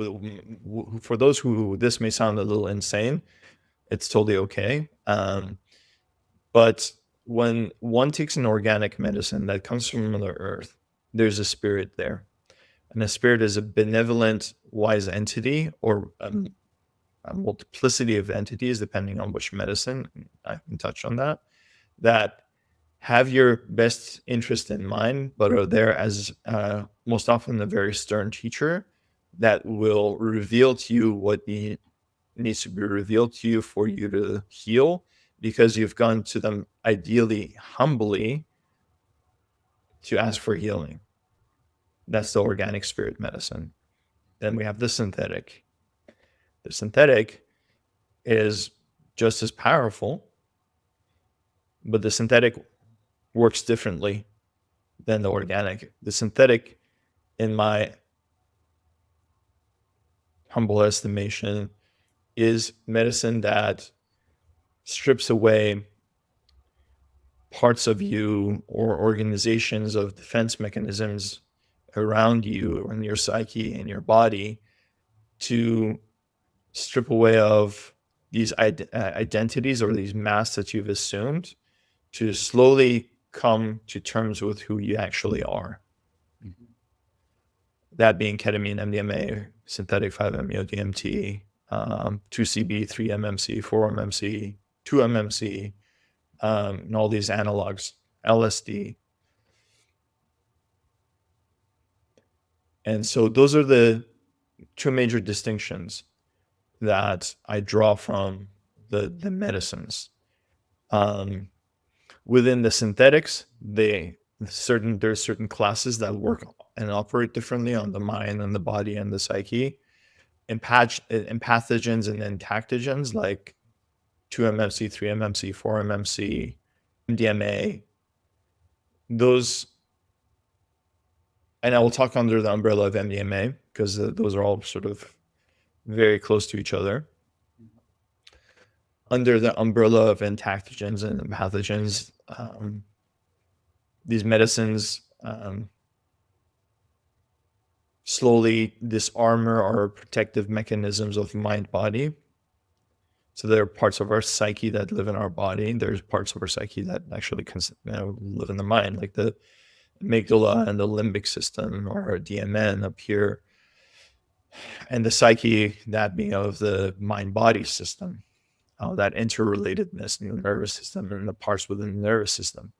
little insane, it's totally okay. But when one takes an organic medicine that comes from Mother Earth, there's a spirit there. And a spirit is a benevolent, wise entity, or a multiplicity of entities, depending on which medicine. I can touch on that have your best interest in mind, but are there as most often a very stern teacher that will reveal to you what needs to be revealed to you for you to heal, because you've gone to them ideally humbly to ask for healing. That's the organic spirit medicine. Then we have the synthetic. The synthetic is just as powerful, but the synthetic works differently than the organic. The synthetic, in my humble estimation, is medicine that strips away parts of you or organizations of defense mechanisms around you and your psyche and your body to strip away of these identities or these masks that you've assumed, to slowly come to terms with who you actually are. Mm-hmm. That being ketamine, MDMA, synthetic 5-MeO-DMT, 2CB, 3-MMC, 4-MMC, 2-MMC, and all these analogs, LSD. And so those are the two major distinctions that I draw from the medicines. Within the synthetics, there's certain classes that work and operate differently on the mind and the body and the psyche. And pathogens and entactogens like 2-MMC, 3-MMC, 4-MMC, MDMA, those, and I will talk under the umbrella of MDMA because those are all sort of very close to each other. Under the umbrella of entactogens and pathogens, these medicines slowly disarm our protective mechanisms of mind-body. So there are parts of our psyche that live in our body. There's parts of our psyche that actually live in the mind, like the amygdala and the limbic system, or DMN up here, and the psyche, that being of the mind-body system, that interrelatedness in the nervous system and the parts within the nervous system.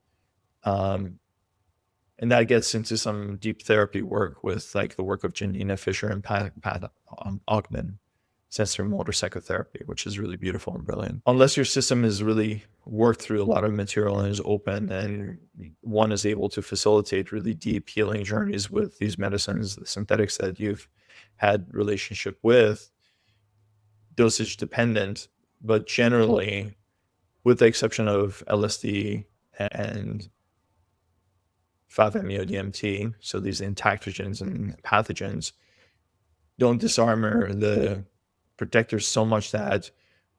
And that gets into some deep therapy work with like the work of Janina Fisher and Pat Ogden, sensory motor psychotherapy, which is really beautiful and brilliant. Unless your system is really worked through a lot of material and is open, and one is able to facilitate really deep healing journeys with these medicines, the synthetics that you've had relationship with, dosage dependent, but generally, with the exception of LSD and 5-MeO-DMT, so these entactogens and pathogens don't disarm the protectors so much that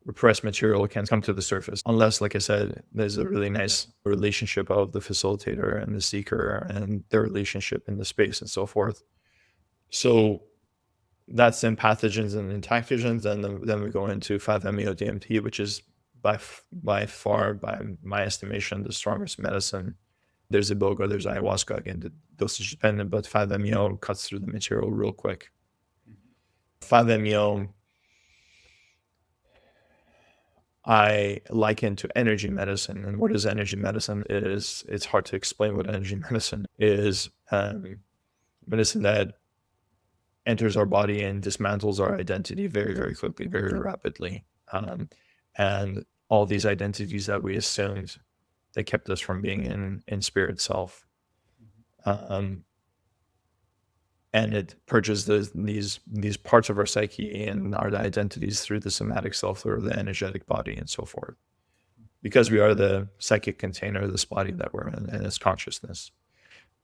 repressed material can come to the surface, unless, like I said, there's a really nice relationship of the facilitator and the seeker and their relationship in the space and so forth. So that's in pathogens and entactogens, and then we go into 5-MeO-DMT, which is by far, by my estimation, the strongest medicine. There's iboga, there's ayahuasca, again, the dosage dependent, but 5-MeO cuts through the material real quick. 5-MeO, I liken to energy medicine. And what is energy medicine? It's hard to explain what energy medicine is. Medicine that enters our body and dismantles our identity very, very quickly, very rapidly. And all these identities that we assumed, that kept us from being in spirit self. And it purges these parts of our psyche and our identities through the somatic self, through the energetic body and so forth. Because we are the psychic container of this body that we're in and its consciousness.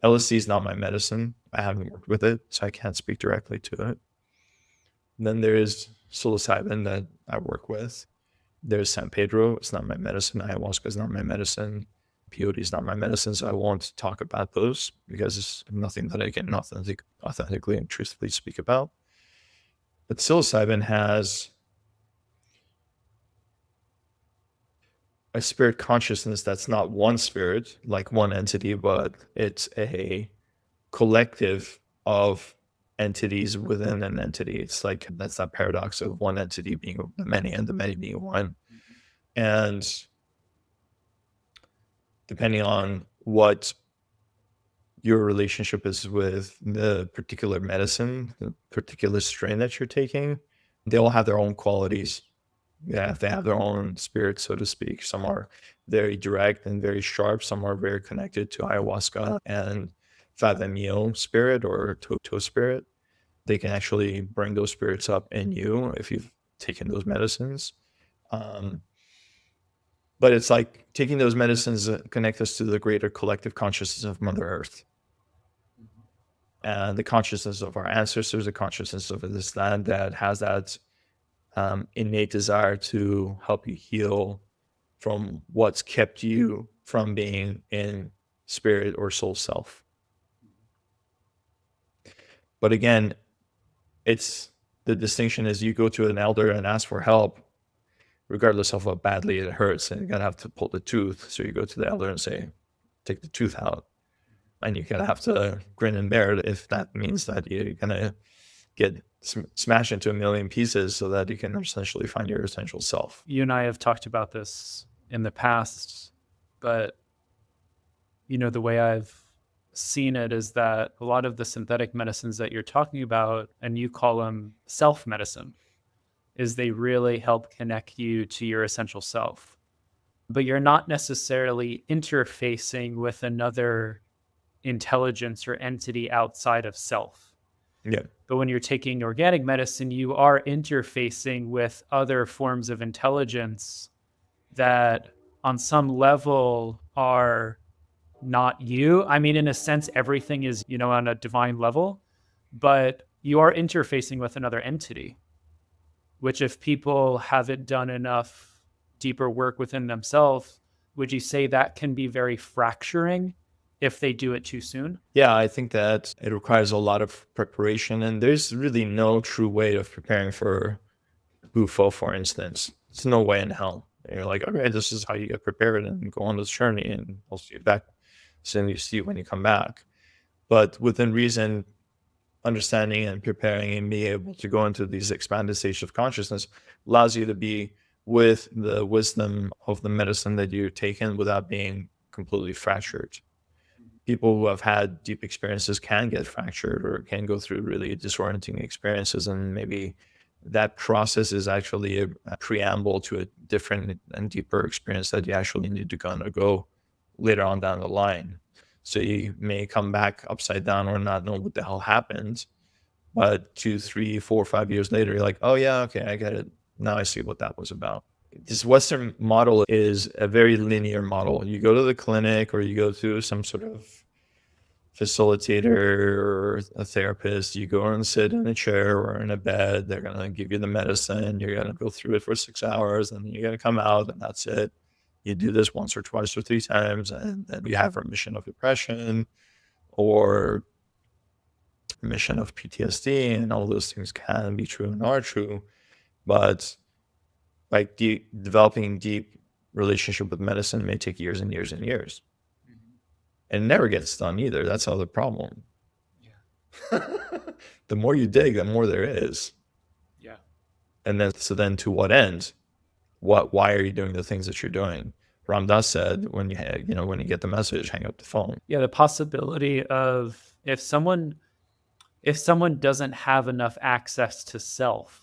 LSD is not my medicine. I haven't worked with it, so I can't speak directly to it. And then there is psilocybin that I work with. There's San Pedro. It's not my medicine. Ayahuasca is not my medicine. Peyote is not my medicine, so I won't talk about those because it's nothing that I can authentically and truthfully speak about. But psilocybin has a spirit consciousness that's not one spirit, like one entity, but it's a collective of entities within an entity. It's like, that's that paradox of one entity being the many and the many being one. And depending on what your relationship is with the particular medicine, the particular strain that you're taking, they all have their own qualities. Yeah, they have their own spirit, so to speak. Some are very direct and very sharp. Some are very connected to ayahuasca and 5-MeO spirit or to spirit. They can actually bring those spirits up in you if you've taken those medicines. But it's like taking those medicines connect us to the greater collective consciousness of Mother Earth. and the consciousness of our ancestors, the consciousness of this land that has that innate desire to help you heal from what's kept you from being in spirit or soul self. But again, it's the distinction is you go to an elder and ask for help, regardless of how badly it hurts, and you're gonna have to pull the tooth. So you go to the elder and say, take the tooth out. And you're gonna have to grin and bear it if that means that you're gonna get smashed into a million pieces so that you can essentially find your essential self. You and I have talked about this in the past, but the way I've seen it is that a lot of the synthetic medicines that you're talking about, and you call them self-medicine, is they really help connect you to your essential self. But you're not necessarily interfacing with another intelligence or entity outside of self. Yeah. But when you're taking organic medicine, you are interfacing with other forms of intelligence that on some level are not you. I mean, in a sense, everything is, on a divine level, but you are interfacing with another entity, which if people haven't done enough deeper work within themselves, would you say that can be very fracturing if they do it too soon? Yeah, I think that it requires a lot of preparation, and there's really no true way of preparing for Bufo, for instance. It's no way in hell. You're like, okay, this is how you get prepared and go on this journey, and I'll see you back. So you see when you come back. But within reason, understanding and preparing and being able to go into these expanded states of consciousness allows you to be with the wisdom of the medicine that you're taking without being completely fractured. People who have had deep experiences can get fractured or can go through really disorienting experiences, and maybe that process is actually a preamble to a different and deeper experience that you actually need to kind of go later on down the line. So you may come back upside down or not know what the hell happened, but 2, 3, 4, 5 years later, you're like, oh yeah, okay, I get it. Now I see what that was about. This Western model is a very linear model. You go to the clinic or you go to some sort of facilitator or a therapist, you go and sit in a chair or in a bed, they're going to give you the medicine, you're going to go through it for 6 hours, and then you're going to come out and that's it. You do this once or twice or 3 times, and then you have remission of depression or remission of PTSD, and all those things can be true and are true. But like developing deep relationship with medicine may take years and years and years. And it never gets done either. That's all the problem. Yeah. The more you dig, the more there is. Yeah. And then, so then to what end? Why are you doing the things that you're doing? Ram Dass said, when you get the message, hang up the phone. Yeah. The possibility of if someone doesn't have enough access to self,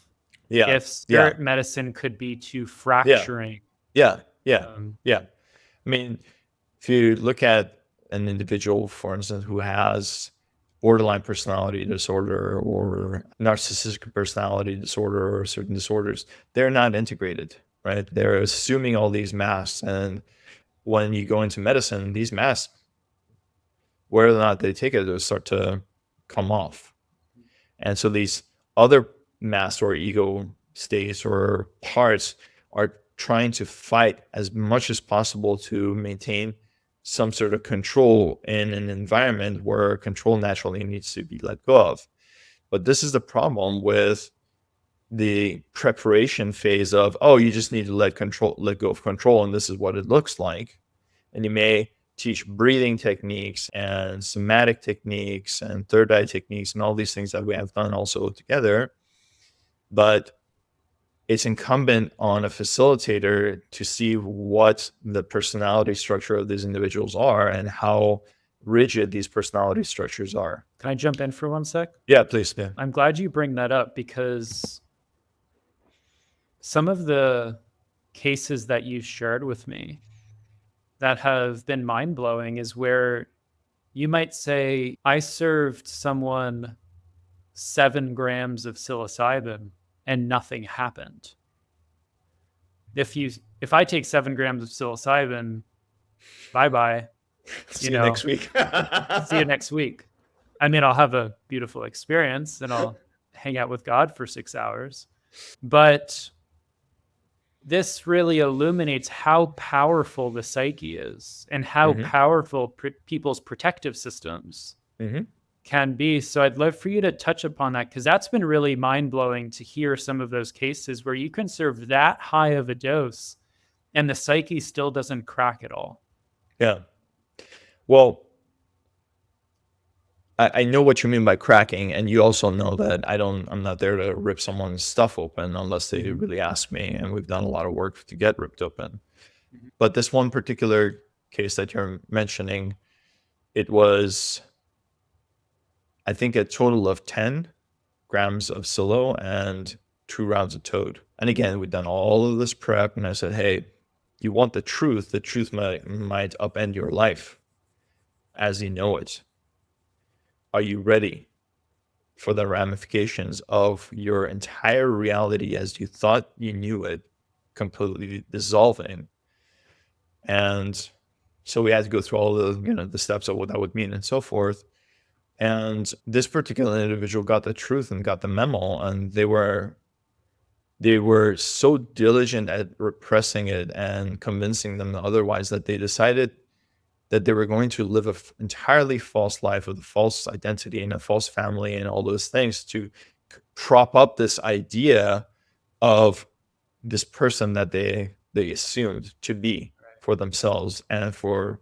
if spirit medicine could be too fracturing. Yeah. I mean, if you look at an individual, for instance, who has borderline personality disorder or narcissistic personality disorder or certain disorders, they're not integrated, right? They're assuming all these masks. And when you go into medicine, these masks, whether or not they take it, they'll start to come off. And so these other masks or ego states or parts are trying to fight as much as possible to maintain some sort of control in an environment where control naturally needs to be let go of. But this is the problem with the preparation phase of, oh, you just need to let go of control, and this is what it looks like. And you may teach breathing techniques and somatic techniques and third eye techniques and all these things that we have done also together. But it's incumbent on a facilitator to see what the personality structure of these individuals are and how rigid these personality structures are. Can I jump in for 1 sec? Yeah, please. Yeah. I'm glad you bring that up, because some of the cases that you shared with me that have been mind-blowing is where you might say, I served someone 7 grams of psilocybin and nothing happened. If I take 7 grams of psilocybin, bye-bye. See you next week. See you next week. I mean, I'll have a beautiful experience and I'll hang out with God for 6 hours. But this really illuminates how powerful the psyche is and how Mm-hmm. powerful people's protective systems Mm-hmm. can be. So I'd love for you to touch upon that, because that's been really mind-blowing to hear some of those cases where you can serve that high of a dose and the psyche still doesn't crack at all. Yeah. Well, I know what you mean by cracking, and you also know that I'm not there to rip someone's stuff open unless they Mhm. really ask me, and we've done a lot of work to get ripped open. Mhm. But this one particular case that you're mentioning, it was, I think, a total of 10 grams of silo and 2 rounds of toad. And again, we've done all of this prep, and I said, hey, you want the truth might upend your life as you know it. Are you ready for the ramifications of your entire reality as you thought you knew it completely dissolving? And so we had to go through all the steps of what that would mean and so forth. And this particular individual got the truth and got the memo, and they were so diligent at repressing it and convincing them otherwise that they decided that they were going to live an entirely false life with a false identity and a false family and all those things to prop up this idea of this person that they assumed to be for themselves and for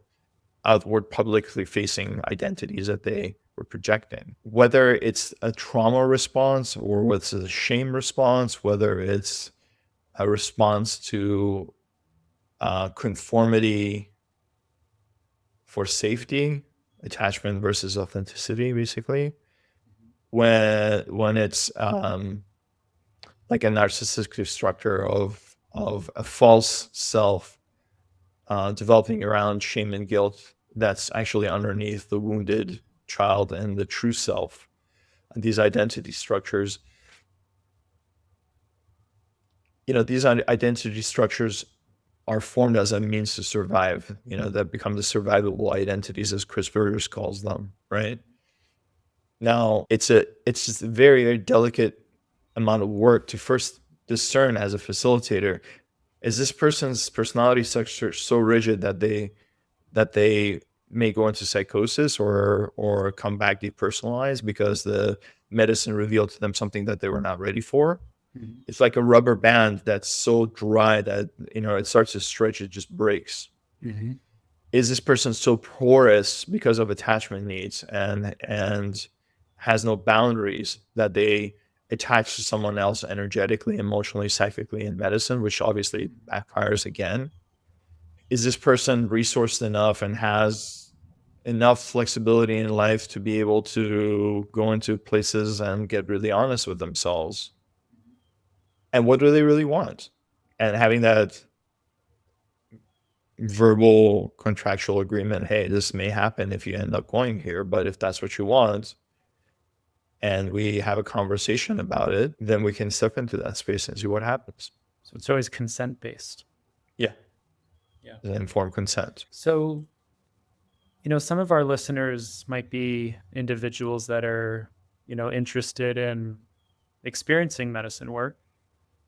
outward publicly facing identities that they were projecting. Whether it's a trauma response or whether it's a shame response, whether it's a response to conformity for safety, attachment versus authenticity, basically. When it's like a narcissistic structure of a false self developing around shame and guilt that's actually underneath the wounded child and the true self. And these identity structures, these identity structures are formed as a means to survive, that become the survivable identities, as Chris Burgers calls them, right? Now, it's just a very, very delicate amount of work to first discern as a facilitator, is this person's personality structure so rigid that they may go into psychosis or come back depersonalized because the medicine revealed to them something that they were not ready for? Mhm. It's like a rubber band that's so dry that it starts to stretch, it just breaks. Mhm. Is this person so porous because of attachment needs and has no boundaries that they attach to someone else energetically, emotionally, psychically in medicine, which obviously backfires again? Is this person resourced enough and has enough flexibility in life to be able to go into places and get really honest with themselves? And what do they really want? And having that verbal contractual agreement, hey, this may happen if you end up going here, but if that's what you want, and we have a conversation about it, then we can step into that space and see what happens. So it's always consent based. Yeah. Yeah. Informed consent. So, some of our listeners might be individuals that are, interested in experiencing medicine work.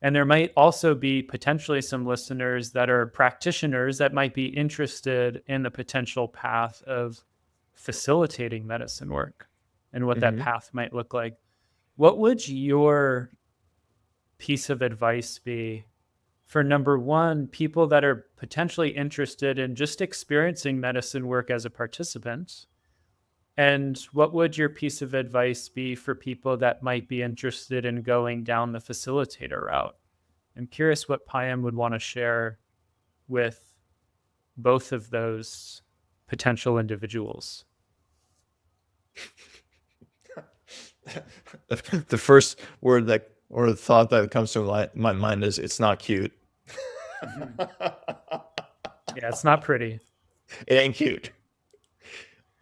And there might also be potentially some listeners that are practitioners that might be interested in the potential path of facilitating medicine work and what that Mm-hmm. path might look like. What would your piece of advice be for, number one, people that are potentially interested in just experiencing medicine work as a participant? And what would your piece of advice be for people that might be interested in going down the facilitator route? I'm curious what Payam would want to share with both of those potential individuals. The first word that or the thought that comes to my mind is it's not cute. Yeah, it's not pretty. It ain't cute.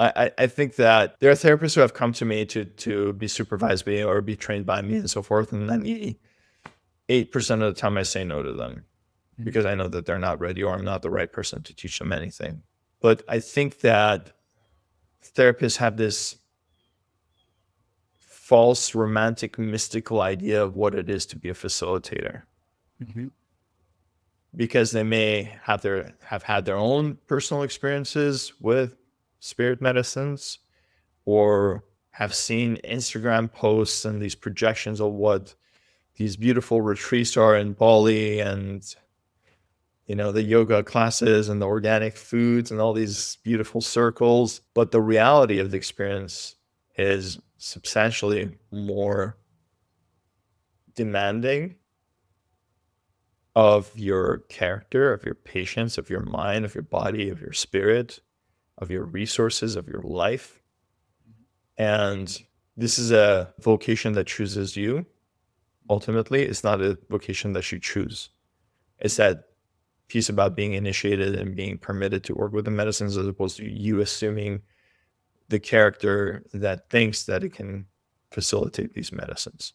I think that there are therapists who have come to me to be supervised by or be trained by me and so forth, and 98% of the time I say no to them because I know that they're not ready or I'm not the right person to teach them anything. But I think that therapists have this false, romantic, mystical idea of what it is to be a facilitator. Because they may have had their own personal experiences with spirit medicines, or have seen Instagram posts and these projections of what these beautiful retreats are in Bali, and the yoga classes and the organic foods and all these beautiful circles. But the reality of the experience is substantially more demanding of your character, of your patience, of your mind, of your body, of your spirit, of your resources, of your life. And this is a vocation that chooses you. Ultimately, it's not a vocation that you choose. It's that piece about being initiated and being permitted to work with the medicines, as opposed to you assuming the character that thinks that it can facilitate these medicines.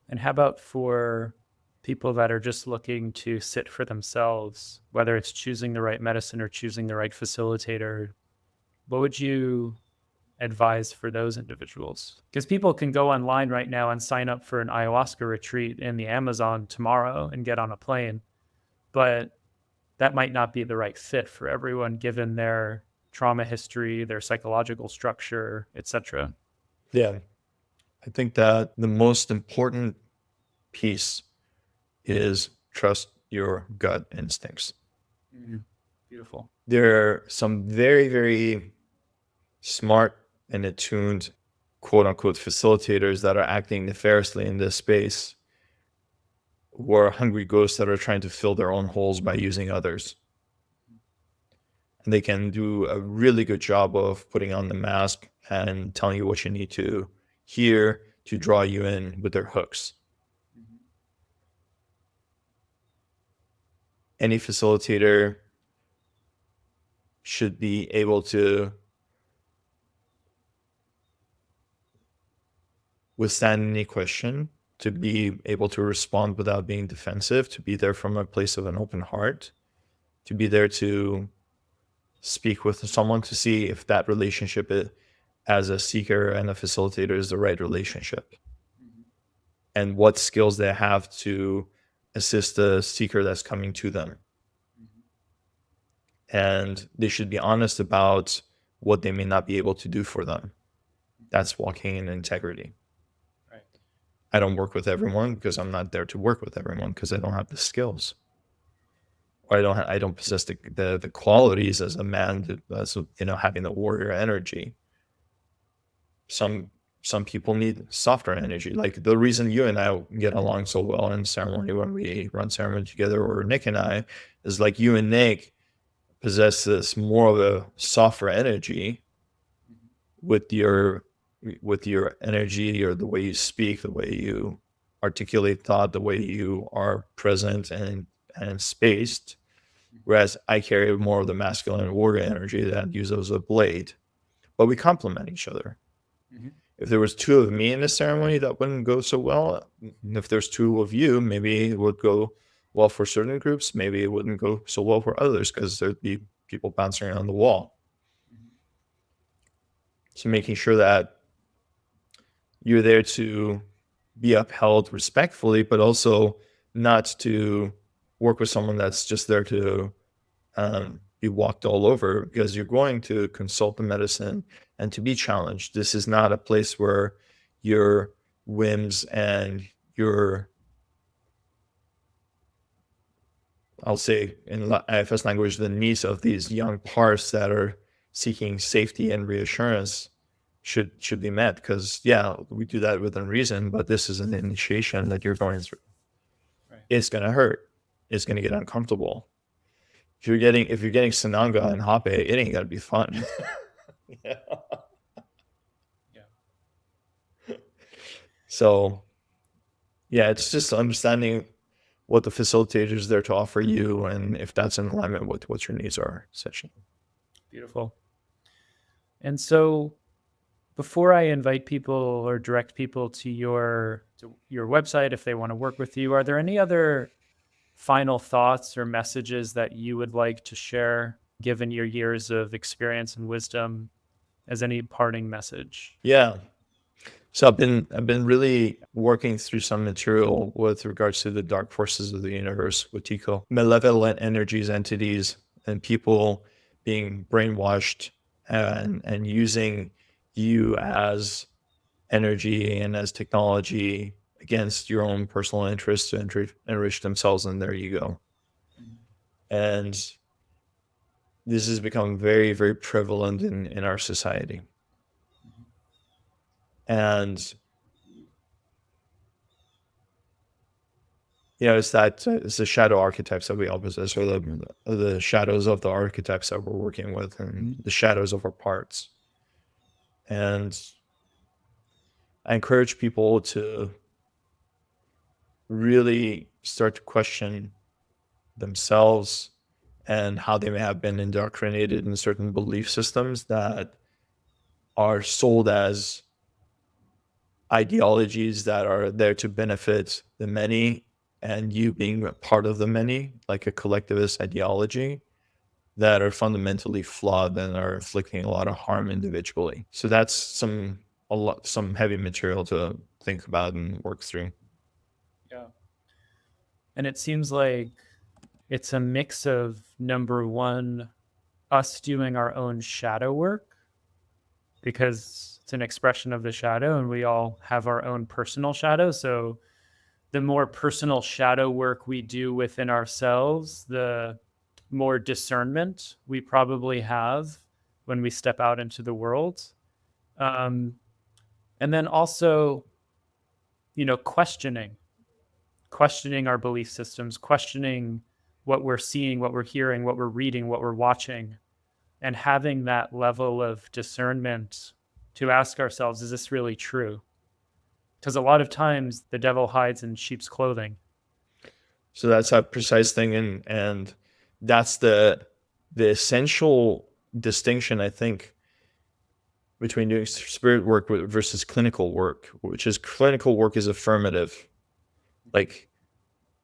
And how about for people that are just looking to sit for themselves, whether it's choosing the right medicine or choosing the right facilitator? What would you advise for those individuals? Because people can go online right now and sign up for an ayahuasca retreat in the Amazon tomorrow and get on a plane, but that might not be the right fit for everyone given their trauma history, their psychological structure, etc. Yeah. I think that the most important piece is trust your gut instincts. Beautiful. There are some very, very smart and attuned, quote unquote, facilitators that are acting nefariously in this space, who are hungry ghosts that are trying to fill their own holes by using others. And they can do a really good job of putting on the mask and telling you what you need to hear to draw you in with their hooks. Any facilitator should be able to withstand any question, to be able to respond without being defensive, to be there from a place of an open heart, to be there to speak with someone to see if that relationship as a seeker and a facilitator is the right relationship, and what skills they have to assist the seeker that's coming to them. And they should be honest about what they may not be able to do for them. That's walking in integrity. Right. I don't work with everyone because I'm not there to work with everyone, because I don't have the skills, or I don't possess the qualities as a man, as having the warrior energy. Some people need softer energy. Like the reason you and I get along so well in ceremony when we run ceremony together, or Nick and I, is like you and Nick possess this more of a softer energy with your energy, or the way you speak, the way you articulate thought, the way you are present and spaced. Whereas I carry more of the masculine warrior energy that uses a blade, but we complement each other. If there was two of me in the ceremony, that wouldn't go so well. If there's two of you, maybe it would go well for certain groups. Maybe it wouldn't go so well for others, because there'd be people bouncing around the wall. So making sure that you're there to be upheld respectfully, but also not to work with someone that's just there to be walked all over, because you're going to consult the medicine and to be challenged. This is not a place where your whims and your, I'll say in IFS language, the needs of these young parts that are seeking safety and reassurance should be met. Because we do that within reason, but this is an initiation that you're going through. Right. It's going to hurt. It's going to get uncomfortable. If you're getting Sananga and Hape, it ain't gonna be fun. Yeah. So, it's just understanding what the facilitator is there to offer you, and if that's in alignment with what your needs are, essentially. Beautiful. And so, before I invite people or direct people to your website, if they want to work with you, are there any other final thoughts or messages that you would like to share, given your years of experience and wisdom as any parting message? Yeah. So I've been really working through some material with regards to the dark forces of the universe, what you call malevolent energies, entities, and people being brainwashed and using you as energy and as technology against your own personal interests to enrich themselves and their ego. And this has become very, very prevalent in our society. And it's the shadow archetypes that we all possess, or the shadows of the archetypes that we're working with, and the shadows of our parts. And I encourage people to really start to question themselves and how they may have been indoctrinated in certain belief systems that are sold as ideologies that are there to benefit the many, and you being a part of the many, like a collectivist ideology, that are fundamentally flawed and are inflicting a lot of harm individually. So that's some heavy material to think about and work through. Yeah. And it seems like it's a mix of, number one, us doing our own shadow work, because it's an expression of the shadow and we all have our own personal shadow. So the more personal shadow work we do within ourselves, the more discernment we probably have when we step out into the world. And then also, questioning our belief systems, questioning what we're seeing, what we're hearing, what we're reading, what we're watching, and having that level of discernment to ask ourselves, is this really true? Because a lot of times the devil hides in sheep's clothing. So that's a precise thing, and that's the essential distinction, I think, between doing spirit work versus clinical work, which is clinical work is affirmative, like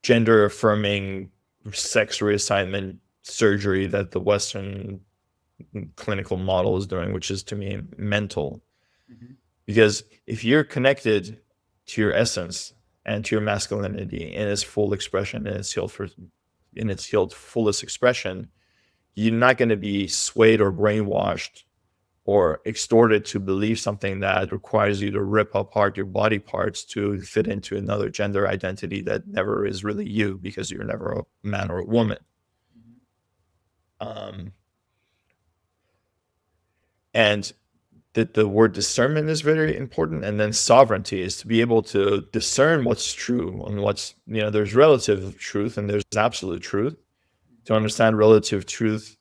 gender affirming sex reassignment surgery that the Western clinical model is doing, which is to me mental. Because if you're connected to your essence and to your masculinity in its full expression, in its healed fullest expression, you're not going to be swayed or brainwashed or extorted to believe something that requires you to rip apart your body parts to fit into another gender identity that never is really you, because you're never a man or a woman. And the word discernment is very important. And then sovereignty is to be able to discern what's true and what's, there's relative truth and there's absolute truth. To understand relative truth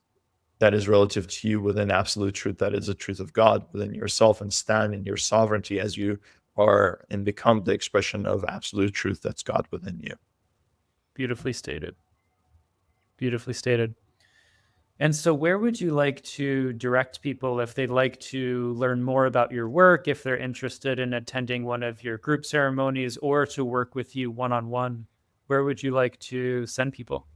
that is relative to you within absolute truth that is the truth of God within yourself, and stand in your sovereignty as you are and become the expression of absolute truth that's God within you. Beautifully stated. Beautifully stated. And so where would you like to direct people if they'd like to learn more about your work, if they're interested in attending one of your group ceremonies or to work with you one-on-one? Where would you like to send people?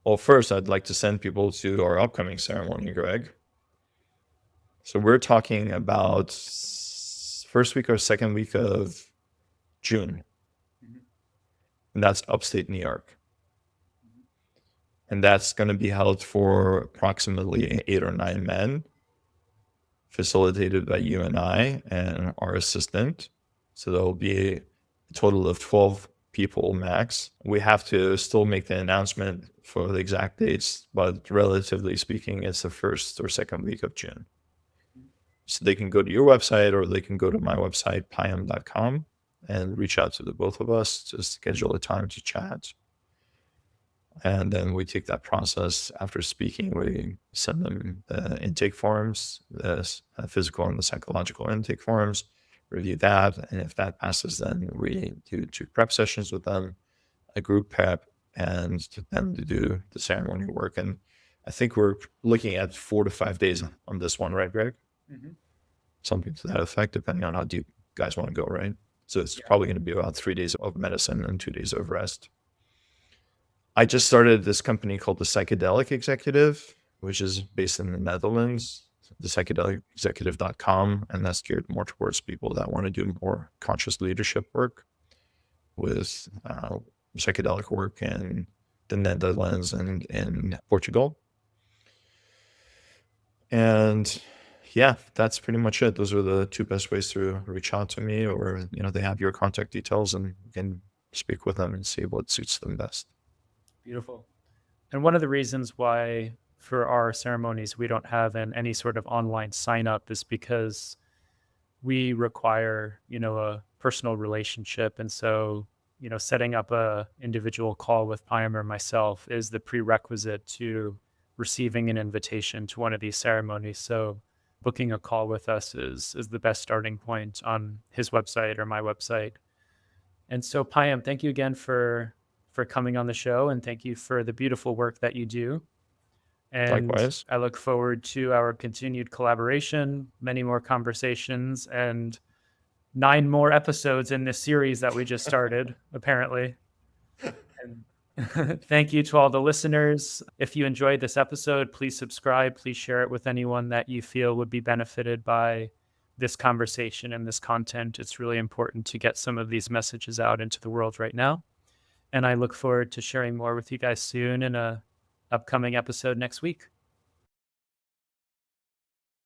Well, first, I'd like to send people to our upcoming ceremony, Greg. So we're talking about first week or second week of June. And that's upstate New York. And that's going to be held for approximately 8 or 9 men, facilitated by you and I and our assistant. So there'll be a total of 12 people max. We have to still make the announcement for the exact dates, but relatively speaking, it's the first or second week of June. So they can go to your website or they can go to my website, payam.com, and reach out to the both of us to schedule a time to chat. And then we take that process after speaking. We send them the intake forms, the physical and the psychological intake forms, review that. And if that passes, then we do 2 prep sessions with them, a group prep, and then to do the ceremony work. And I think we're looking at 4 to 5 days on this one, right, Greg? Mm-hmm. Something to that effect, depending on how deep you guys want to go, right? So it's probably going to be about 3 days of medicine and 2 days of rest. I just started this company called the Psychedelic Executive, which is based in the Netherlands. thepsychedelicexecutive.com, and that's geared more towards people that want to do more conscious leadership work with psychedelic work in the Netherlands and in Portugal. And yeah, that's pretty much it. Those are the two best ways to reach out to me, or, they have your contact details and you can speak with them and see what suits them best. Beautiful. And one of the reasons why for our ceremonies we don't have any sort of online sign up is because we require, a personal relationship. And so, setting up a individual call with Payam or myself is the prerequisite to receiving an invitation to one of these ceremonies. So booking a call with us is the best starting point on his website or my website. And so Payam, thank you again for coming on the show, and thank you for the beautiful work that you do. And Likewise. I look forward to our continued collaboration, many more conversations, and 9 more episodes in this series that we just started, apparently. And thank you to all the listeners. If you enjoyed this episode, please subscribe. Please share it with anyone that you feel would be benefited by this conversation and this content. It's really important to get some of these messages out into the world right now. And I look forward to sharing more with you guys soon in a upcoming episode next week.